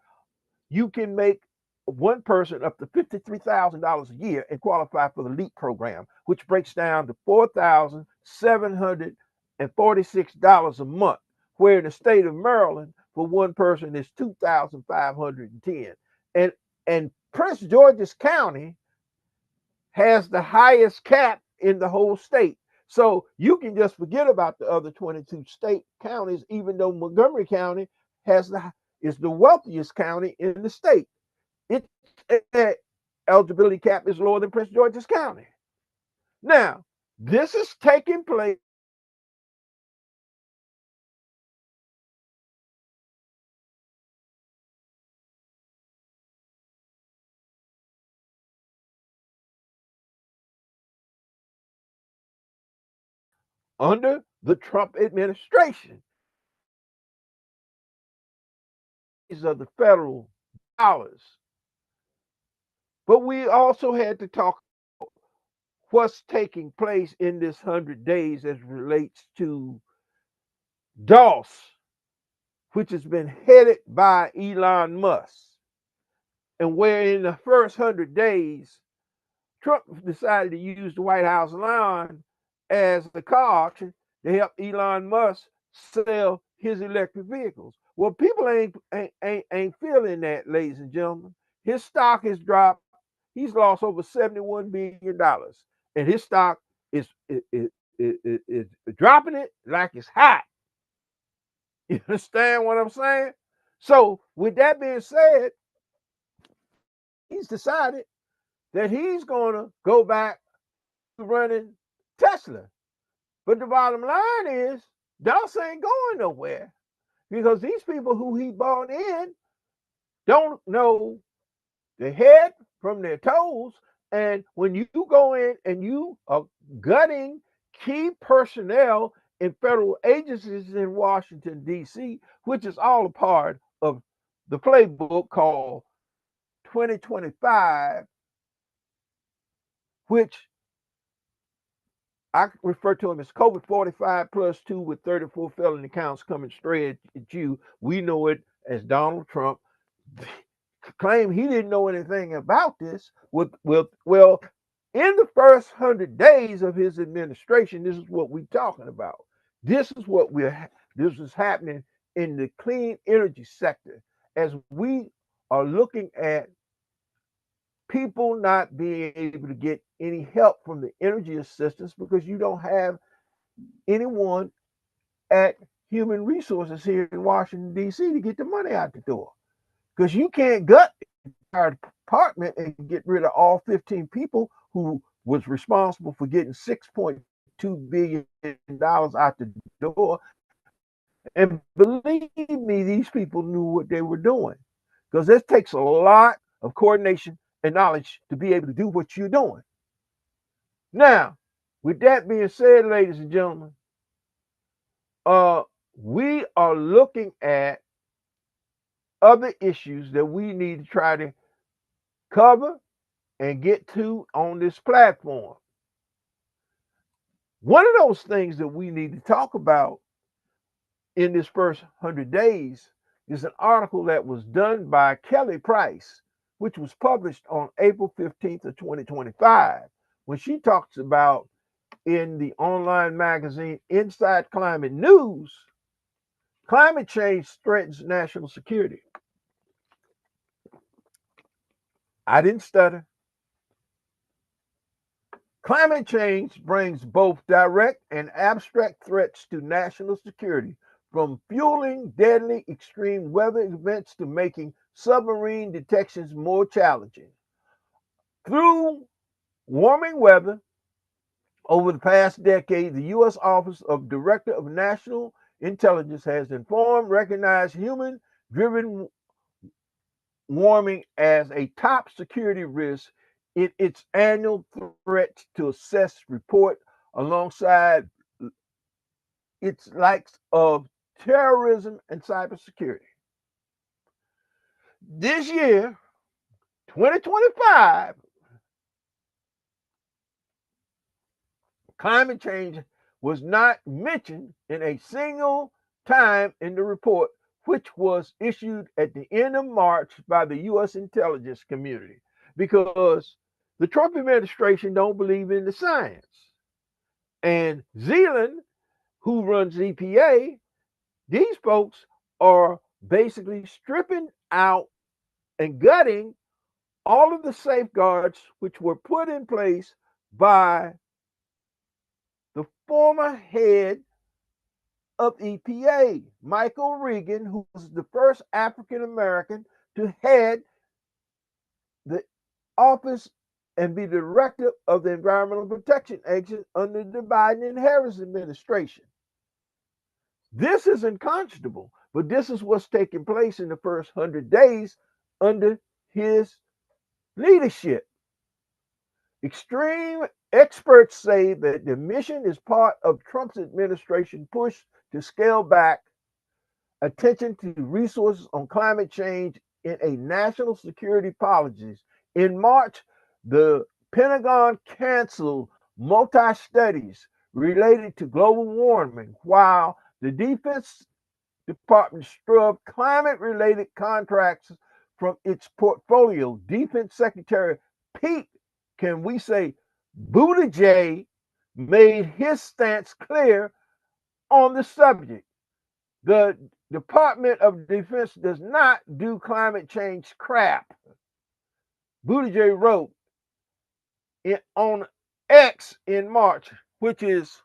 you can make one person up to $53,000 a year and qualify for the LEAP program, which breaks down to $4,746 a month, where in the state of Maryland, for one person is $2,510. And Prince George's County has the highest cap in the whole state. So you can just forget about the other 22 state counties, even though Montgomery County is the wealthiest county in the state. Its eligibility cap is lower than Prince George's County. Now, this is taking place under the Trump administration. These are the federal dollars. But we also had to talk about what's taking place in this 100 days as relates to DOS, which has been headed by Elon Musk. And where in the first 100 days, Trump decided to use the White House lawn as the car auction to help Elon Musk sell his electric vehicles. Well, people ain't feeling that, ladies and gentlemen. His stock has dropped. He's lost over $71 billion, and his stock is dropping it like it's hot. You understand what I'm saying? So, with that being said, he's decided that he's going to go back to running Tesla. But the bottom line is, Doss ain't going nowhere, because these people who he bought in don't know their head from their toes. And when you go in and you are gutting key personnel in federal agencies in Washington, D.C., which is all a part of the playbook called 2025, which I refer to him as COVID 45 plus 2 with 34 felony counts coming straight at you. We know it as Donald Trump. Claim he didn't know anything about this. Well, in the first 100 days of his administration, this is what we're talking about. This is happening in the clean energy sector, as we are looking at people not being able to get any help from the energy assistance because you don't have anyone at human resources here in Washington, D.C. to get the money out the door. Because you can't gut our department and get rid of all 15 people who was responsible for getting $6.2 billion out the door. And believe me, these people knew what they were doing. Because it takes a lot of coordination and knowledge to be able to do what you're doing. Now, with that being said, ladies and gentlemen, we are looking at other issues that we need to try to cover and get to on this platform. One of those things that we need to talk about in this first 100 days is an article that was done by Kelly Price, which was published on April 15th of 2025, when she talks about in the online magazine Inside Climate News, climate change threatens national security. I didn't stutter. Climate change brings both direct and abstract threats to national security, from fueling deadly extreme weather events to making submarine detections more challenging. Through warming weather over the past decade, the U.S. Office of Director of National Intelligence has informed, recognized human-driven warming as a top security risk in its annual threat to assess report, alongside its likes of terrorism and cybersecurity. This year, 2025, climate change was not mentioned in a single time in the report, which was issued at the end of March by the U.S. intelligence community, because the Trump administration don't believe in the science. And Zealand, who runs EPA, these folks are basically stripping out and gutting all of the safeguards which were put in place by the former head of EPA, Michael Regan, who was the first African American to head the office and be director of the Environmental Protection Agency under the Biden and Harris administration. This is unconscionable, but this is what's taking place in the first 100 days under his leadership. Extreme experts say that the mission is part of Trump's administration push to scale back attention to resources on climate change in a national security policies. In March, the Pentagon canceled multi-studies related to global warming, while the Defense Department struck climate-related contracts from its portfolio. Defense Secretary Pete, can we say, Buttigieg, made his stance clear on the subject. The Department of Defense does not do climate change crap. Buttigieg wrote on X in March, which is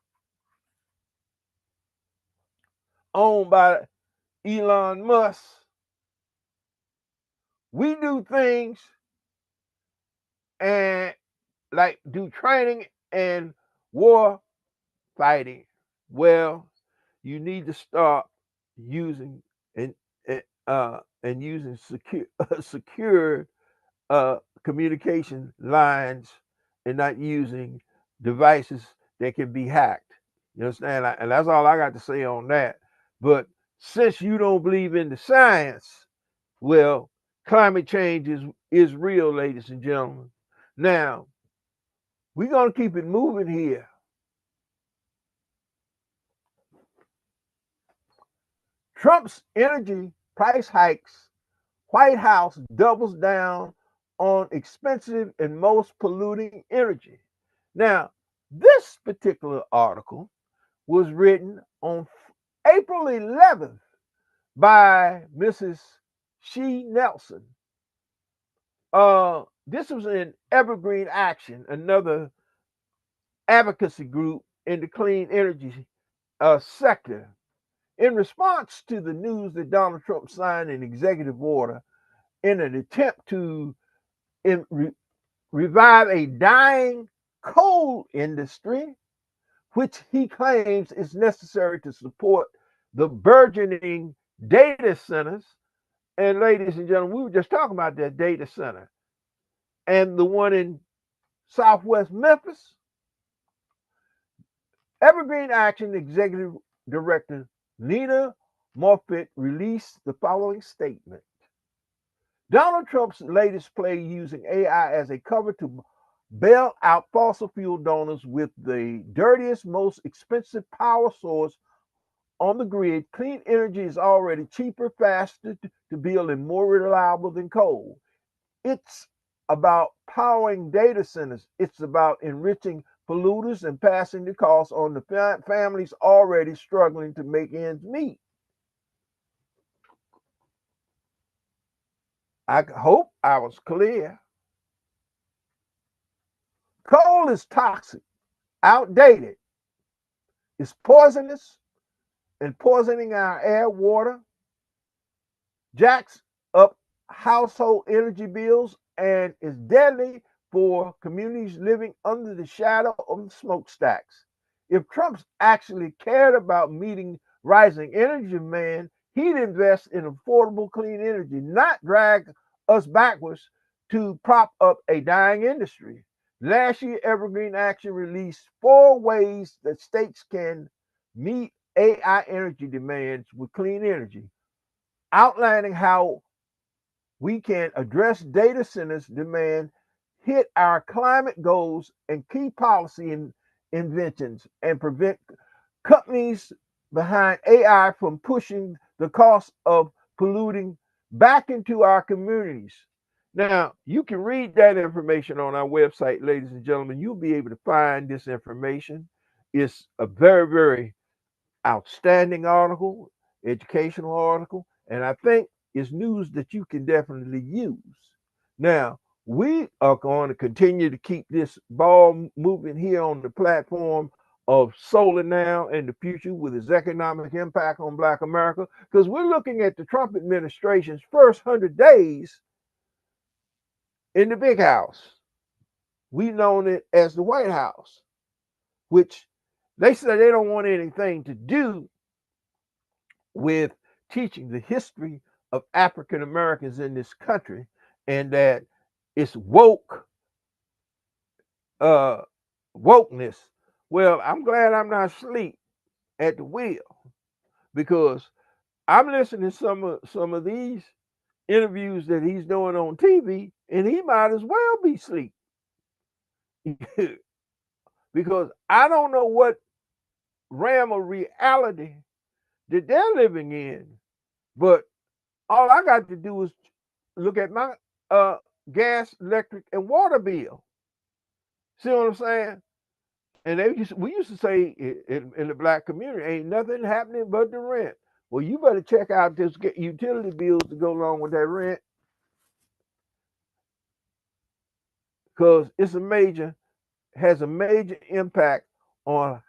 owned by Elon Musk. We do things and like do training and war fighting. Well, you need to start using and using secure communication lines, and not using devices that can be hacked. You understand? And that's all I got to say on that. But since you don't believe in the science, well, climate change is real, ladies and gentlemen. Now, we're going to keep it moving here. Trump's energy price hikes, White House doubles down on expensive and most polluting energy. Now, this particular article was written on April 11th by Mrs. She Nelson. This was in Evergreen Action, another advocacy group in the clean energy sector. In response to the news that Donald Trump signed an executive order in an attempt to revive a dying coal industry, which he claims is necessary to support the burgeoning data centers. And ladies and gentlemen, we were just talking about that data center and the one in Southwest Memphis. Evergreen Action Executive Director Nina Moffitt released the following statement. Donald Trump's latest play using AI as a cover to bail out fossil fuel donors with the dirtiest, most expensive power source on the grid. Clean energy is already cheaper, faster to build, and more reliable than coal. It's about powering data centers. It's about enriching polluters and passing the cost on the families already struggling to make ends meet. I hope I was clear. Coal is toxic, outdated, it's poisonous and poisoning our air, water, jacks up household energy bills, and is deadly for communities living under the shadow of the smokestacks. If Trump actually cared about meeting rising energy demand, he'd invest in affordable clean energy, not drag us backwards to prop up a dying industry. Last year, Evergreen Action released 4 ways that states can meet AI energy demands with clean energy, outlining how we can address data centers demand, hit our climate goals, and key policy inventions, and prevent companies behind AI from pushing the cost of polluting back into our communities. Now, you can read that information on our website, ladies and gentlemen. You'll be able to find this information. It's a very, very outstanding article, educational article, and I think it's news that you can definitely use. Now, we are going to continue to keep this ball moving here on the platform of solar now and the future with its economic impact on Black America, because we're looking at the Trump administration's first 100 days in the big house. We've known it as the White House, which they say they don't want anything to do with teaching the history of African Americans in this country, and that it's wokeness. Well, I'm glad I'm not asleep at the wheel, because I'm listening to some of these interviews that he's doing on TV, and he might as well be asleep. Because I don't know what realm of reality that they're living in, but all I got to do is look at my gas, electric, and water bill. See what I'm saying? And we used to say in the Black community, ain't nothing happening but the rent. Well, you better check out this utility bills to go along with that rent, because has a major impact on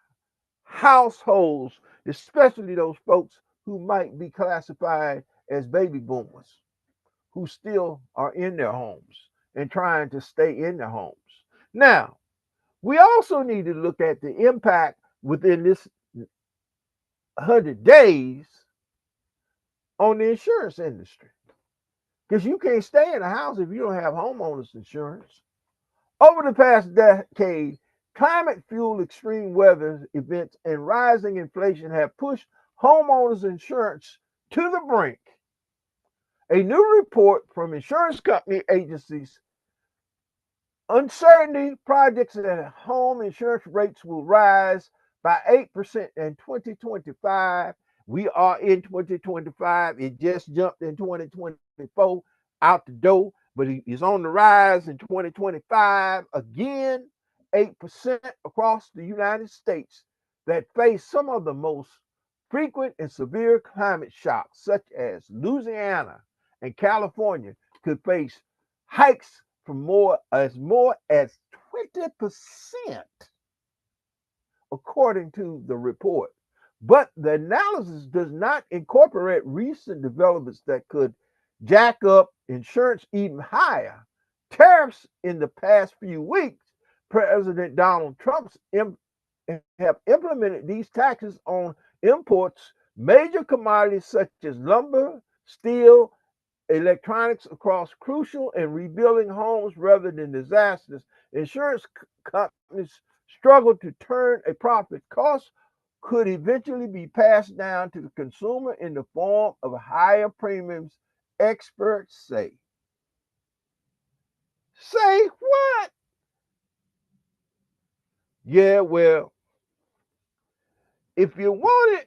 households, especially those folks who might be classified as baby boomers, who still are in their homes and trying to stay in their homes. Now, we also need to look at the impact within this 100 days on the insurance industry, because you can't stay in a house if you don't have homeowners insurance. Over the past decade, climate fueled extreme weather events and rising inflation have pushed homeowners insurance to the brink. A new report from insurance company agencies uncertainty projects that home insurance rates will rise by 8% in 2025. We are in 2025. It just jumped in 2024 out the door, but it's on the rise in 2025 again. 8% across the United States that face some of the most frequent and severe climate shocks, such as Louisiana and California, could face hikes from more as 20%, according to the report. But the analysis does not incorporate recent developments that could jack up insurance even higher. Tariffs in the past few weeks, President Donald Trump have implemented these taxes on imports, major commodities such as lumber, steel, electronics across crucial and rebuilding homes rather than disasters. Insurance companies struggle to turn a profit. Costs could eventually be passed down to the consumer in the form of higher premiums, experts say. Say what? Yeah, well, if you wanted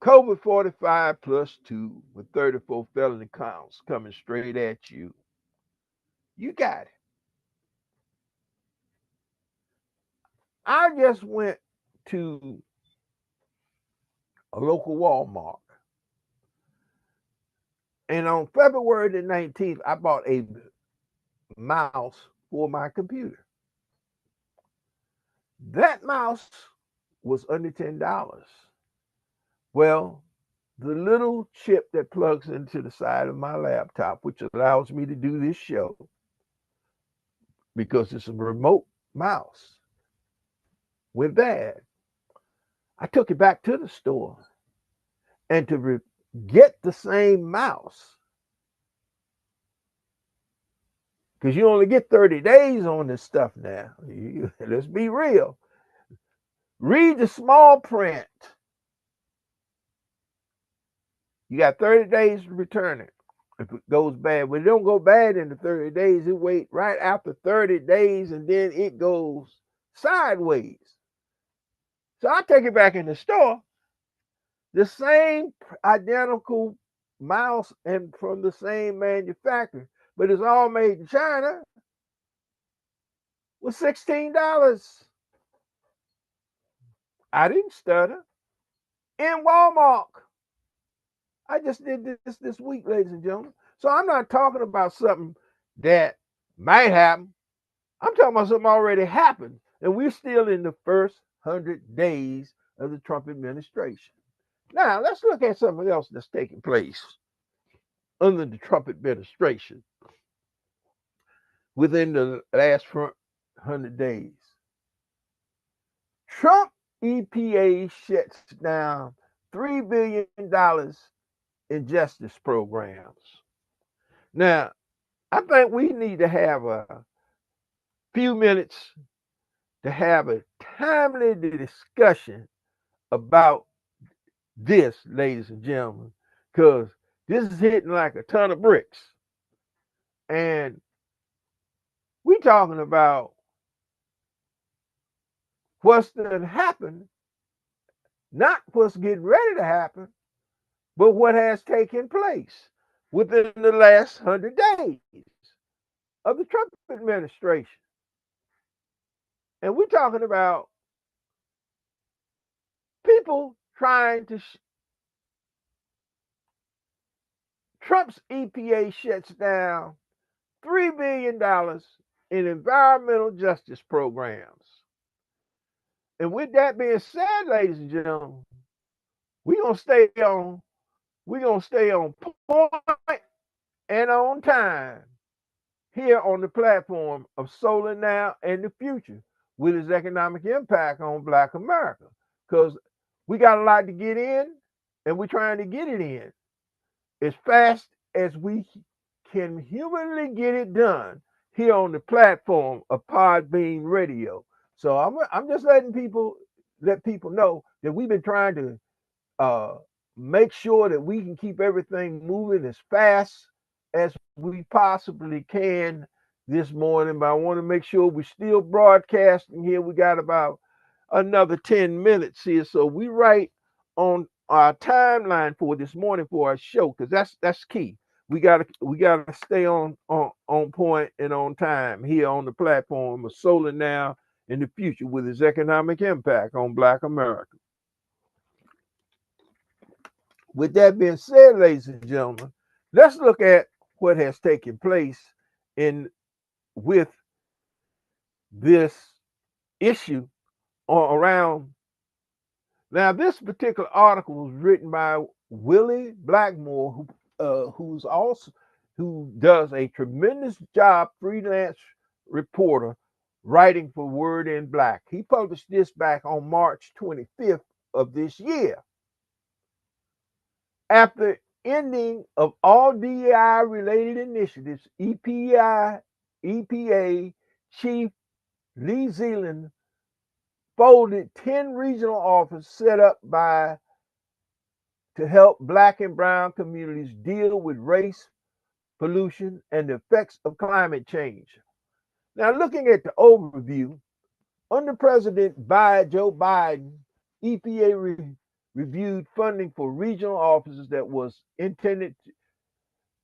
COVID 45 plus 2 with 34 felony counts coming straight at you, you got it. I just went to a local Walmart, and on February the 19th, I bought a mouse for my computer. That mouse was under $10. Well, the little chip that plugs into the side of my laptop, which allows me to do this show because it's a remote mouse, went bad. I took it back to the store, and to get the same mouse, because you only get 30 days on this stuff now. Let's be real. Read the small print. You got 30 days to return it if it goes bad. When it don't go bad in the 30 days, it wait right after 30 days, and then it goes sideways. So I take it back in the store, the same identical mouse and from the same manufacturer, but it's all made in China, was $16. I didn't stutter. In Walmart. I just did this week, ladies and gentlemen. So I'm not talking about something that might happen. I'm talking about something already happened. And we're still in the first 100 days of the Trump administration. Now, let's look at something else that's taking place under the Trump administration within the last 100 days. Trump EPA shuts down $3 billion in justice programs. Now, I think we need to have a few minutes to have a timely discussion about this, ladies and gentlemen, because this is hitting like a ton of bricks. And we talking about what's going to happen, not what's getting ready to happen, but what has taken place within the last 100 days of the Trump administration. And we're talking about people trying to Trump's EPA shuts down $3 billion in environmental justice programs. And with that being said, ladies and gentlemen, we're gonna stay on point and on time here on the platform of Solar Now and the Future with its economic impact on Black America. Because we got a lot to get in, and we're trying to get it in as fast as we can humanly get it done here on the platform of Podbean Radio. So I'm just let people know that we've been trying to make sure that we can keep everything moving as fast as we possibly can this morning. But I want to make sure we're still broadcasting here. We got about another 10 minutes here. So we right on our timeline for this morning for our show, because that's key. We gotta stay on point and on time here on the platform of Solar Now in the Future with its economic impact on Black America. With that being said, ladies and gentlemen, let's look at what has taken place with this issue or around Now, this particular article was written by Willie Blackmore, who does a tremendous job, freelance reporter, writing for Word in Black. He published this back on March 25th of this year. After ending of all DEI related initiatives, EPA Chief Lee Zealand folded 10 regional offices set up to help Black and Brown communities deal with race, pollution, and the effects of climate change. Now, looking at the overview, under President Joe Biden, EPA reviewed funding for regional offices that was intended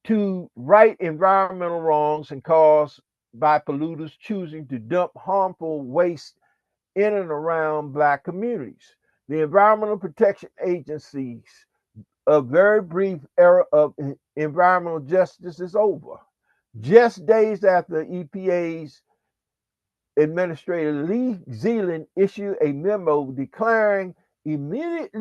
to right environmental wrongs and caused by polluters choosing to dump harmful waste in and around Black communities. The Environmental Protection Agency's a very brief era of environmental justice is over. Just days after EPA's Administrator Lee Zealand issued a memo declaring immediate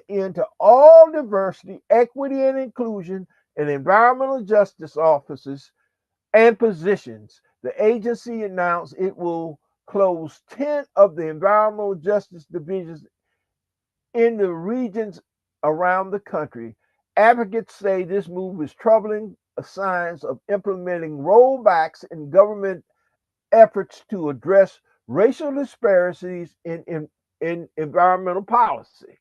end to all diversity, equity, and inclusion in environmental justice offices and positions. The agency announced it will close 10 of the environmental justice divisions in the regions around the country. Advocates say this move is troubling signs of implementing rollbacks in government efforts to address racial disparities in environmental policy.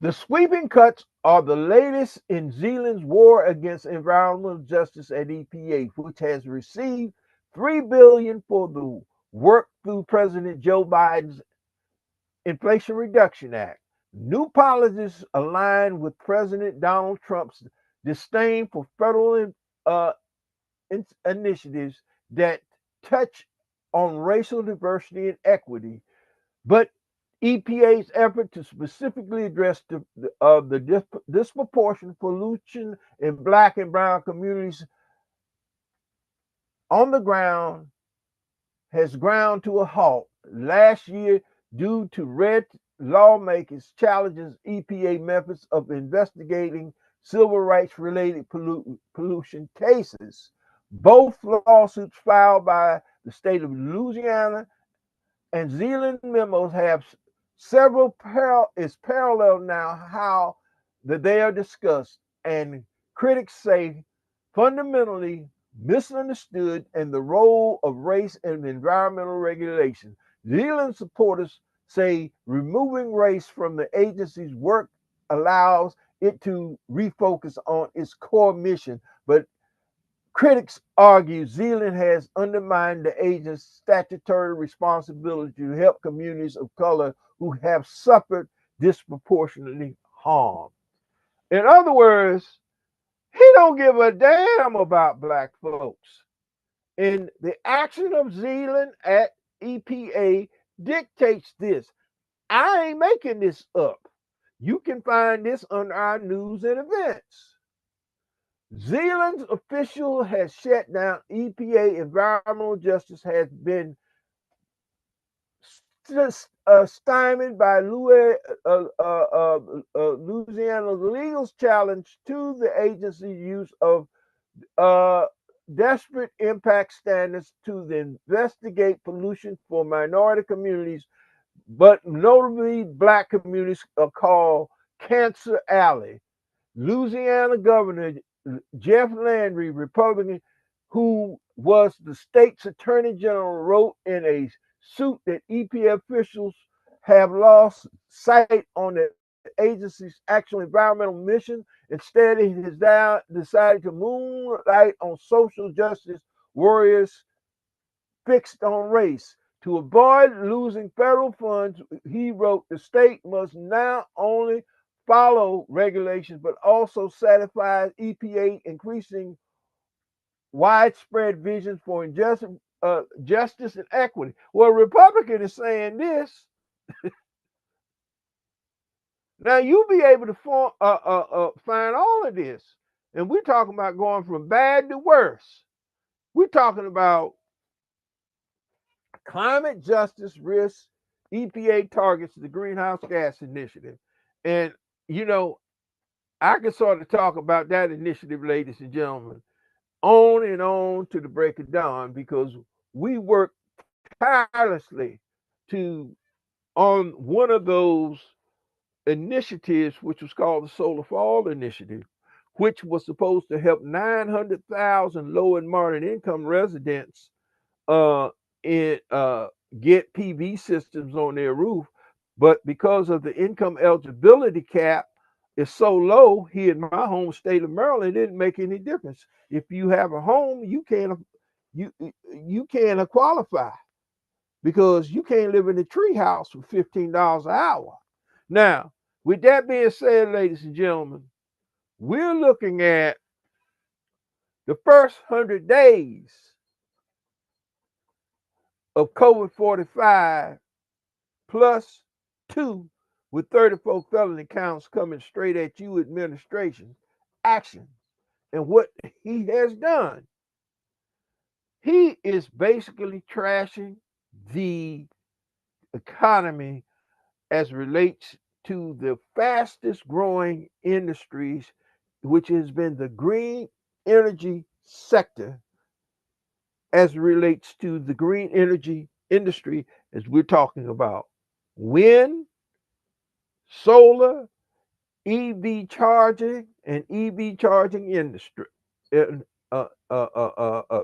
The sweeping cuts are the latest in Zealand's war against environmental justice at EPA, which has received $3 billion for the work through President Joe Biden's Inflation Reduction Act. New policies align with President Donald Trump's disdain for federal initiatives that touch on racial diversity and equity, but EPA's effort to specifically address the disproportionate pollution in Black and Brown communities on the ground has ground to a halt last year due to red lawmakers challenging EPA methods of investigating civil rights related pollution cases. Both lawsuits filed by the state of Louisiana and Zealand memos have several parallel now how that they are discussed, and critics say fundamentally misunderstood and the role of race in environmental regulation. Zealand supporters say removing race from the agency's work allows it to refocus on its core mission, but critics argue Zealand has undermined the agency's statutory responsibility to help communities of color who have suffered disproportionately harm. In other words, he don't give a damn about Black folks. And the action of Zealand at EPA dictates this. I ain't making this up. You can find this on our news and events. Zealand's official has shut down EPA. Environmental justice has been stymied by Louisiana's legal challenge to the agency's use of desperate impact standards to investigate pollution for minority communities, but notably Black communities are called Cancer Alley. Louisiana Governor Jeff Landry, Republican, who was the state's attorney general, wrote in a suit that EPA officials have lost sight on the agency's actual environmental mission. Instead, it has decided to moonlight on social justice warriors fixed on race. To avoid losing federal funds, he wrote, the state must not only follow regulations, but also satisfy EPA increasing widespread visions for justice and equity. Well, Republican is saying this. Now you'll be able to find all of this, and we're talking about going from bad to worse. We're talking about climate justice risks EPA targets the greenhouse gas initiative. And, you know, I can sort of talk about that initiative, ladies and gentlemen, on and on to the break of dawn because we work tirelessly to on one of those initiatives, which was called the Solar Fall Initiative, which was supposed to help 900,000 low and moderate income residents uh, in get PV systems on their roof, but because of the income eligibility cap is so low here in my home state of Maryland, it didn't make any difference. If you have a home, you can't qualify because you can't live in a tree house for $15 an hour. Now, with that being said, ladies and gentlemen, we're looking at the first 100 days of COVID 45 plus two with 34 felony counts coming straight at you, administration action. And what he has done, he is basically trashing the economy as relates to the fastest growing industries, which has been the green energy sector as relates to the green energy industry, as we're talking about wind, solar, EV charging, and EV charging industry, and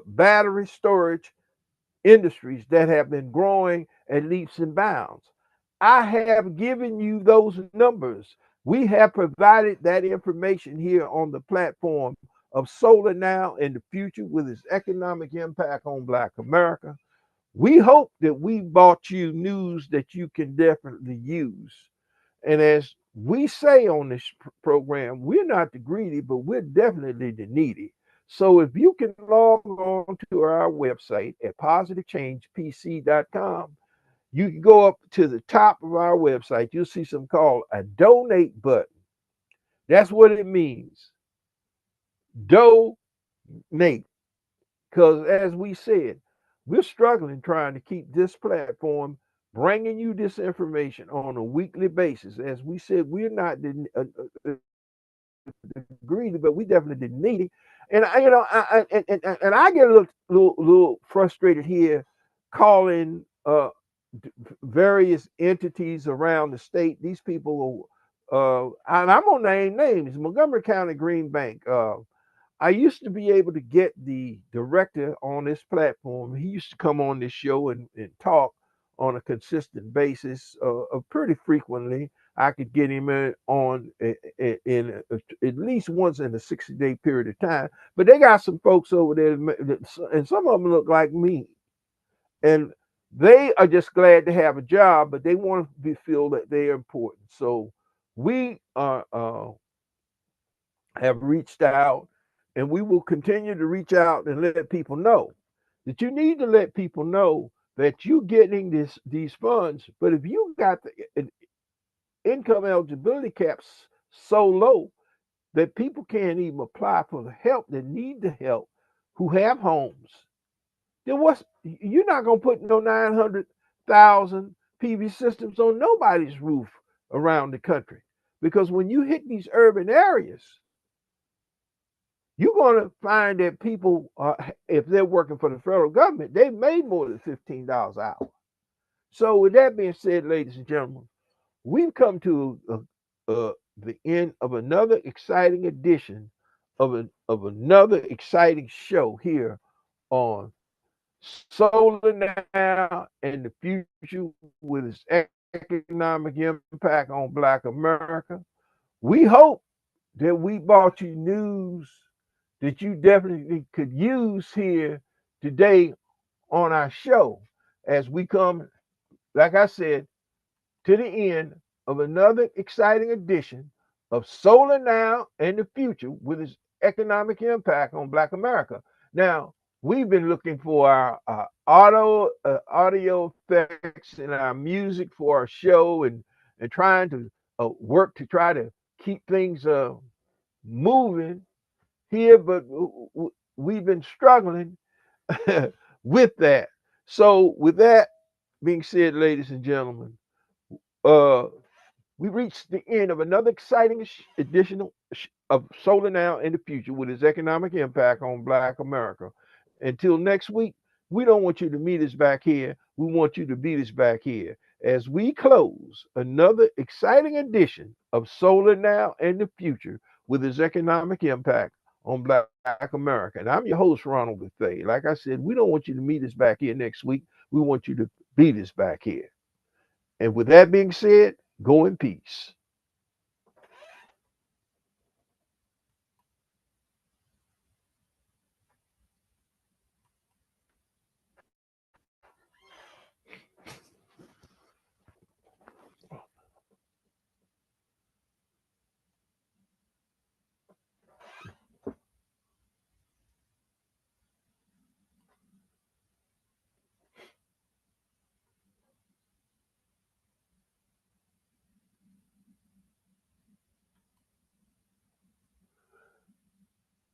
battery storage industries that have been growing at leaps and bounds. I have given you those numbers. We have provided that information here on the platform of Solar Now and the Future with its economic impact on Black America. We hope that we brought you news that you can definitely use. And as we say on this program, we're not the greedy, but we're definitely the needy. So if you can log on to our website at positivechangepc.com, you can go up to the top of our website. You'll see something called a donate button. That's what it means. Donate. Because as we said, we're struggling trying to keep this platform bringing you this information on a weekly basis. As we said, we're not greedy, but we definitely didn't need it. And and I get a little frustrated here, calling various entities around the state. These people, and I'm gonna name names: Montgomery County Green Bank. I used to be able to get the director on this platform. He used to come on this show and talk on a consistent basis, pretty frequently. I could get him on in at least once in a 60-day period of time. But they got some folks over there, and some of them look like me. And they are just glad to have a job, but they want to feel that they are important. So we are have reached out, and we will continue to reach out and let people know that you need to let people know that you're getting these funds. But if you got the income eligibility caps so low that people can't even apply for the help that need the help who have homes, then you're not gonna put no 900,000 PV systems on nobody's roof around the country. Because when you hit these urban areas, you're going to find that people, if they're working for the federal government, they've made more than $15 an hour. So, with that being said, ladies and gentlemen, we've come to the end of another exciting edition of another exciting show here on Solar Now and the Future with its economic impact on Black America. We hope that we brought you news that you definitely could use here today on our show as we come, like I said, to the end of another exciting edition of Solar Now and the Future with its economic impact on Black America. Now, we've been looking for our audio effects and our music for our show, and trying to work to try to keep things moving here, but we've been struggling with that. So, with that being said, ladies and gentlemen, Uh, we reached the end of another exciting edition of Solar Now in the Future with its economic impact on Black America. Until next week, we don't want you to meet us back here. We want you to beat us back here as we close another exciting edition of Solar Now and the Future with its economic impact on Black America. And I'm your host, Ronald Bethea. Like I said, we don't want you to meet us back here next week. We want you to beat us back here. And with that being said, go in peace.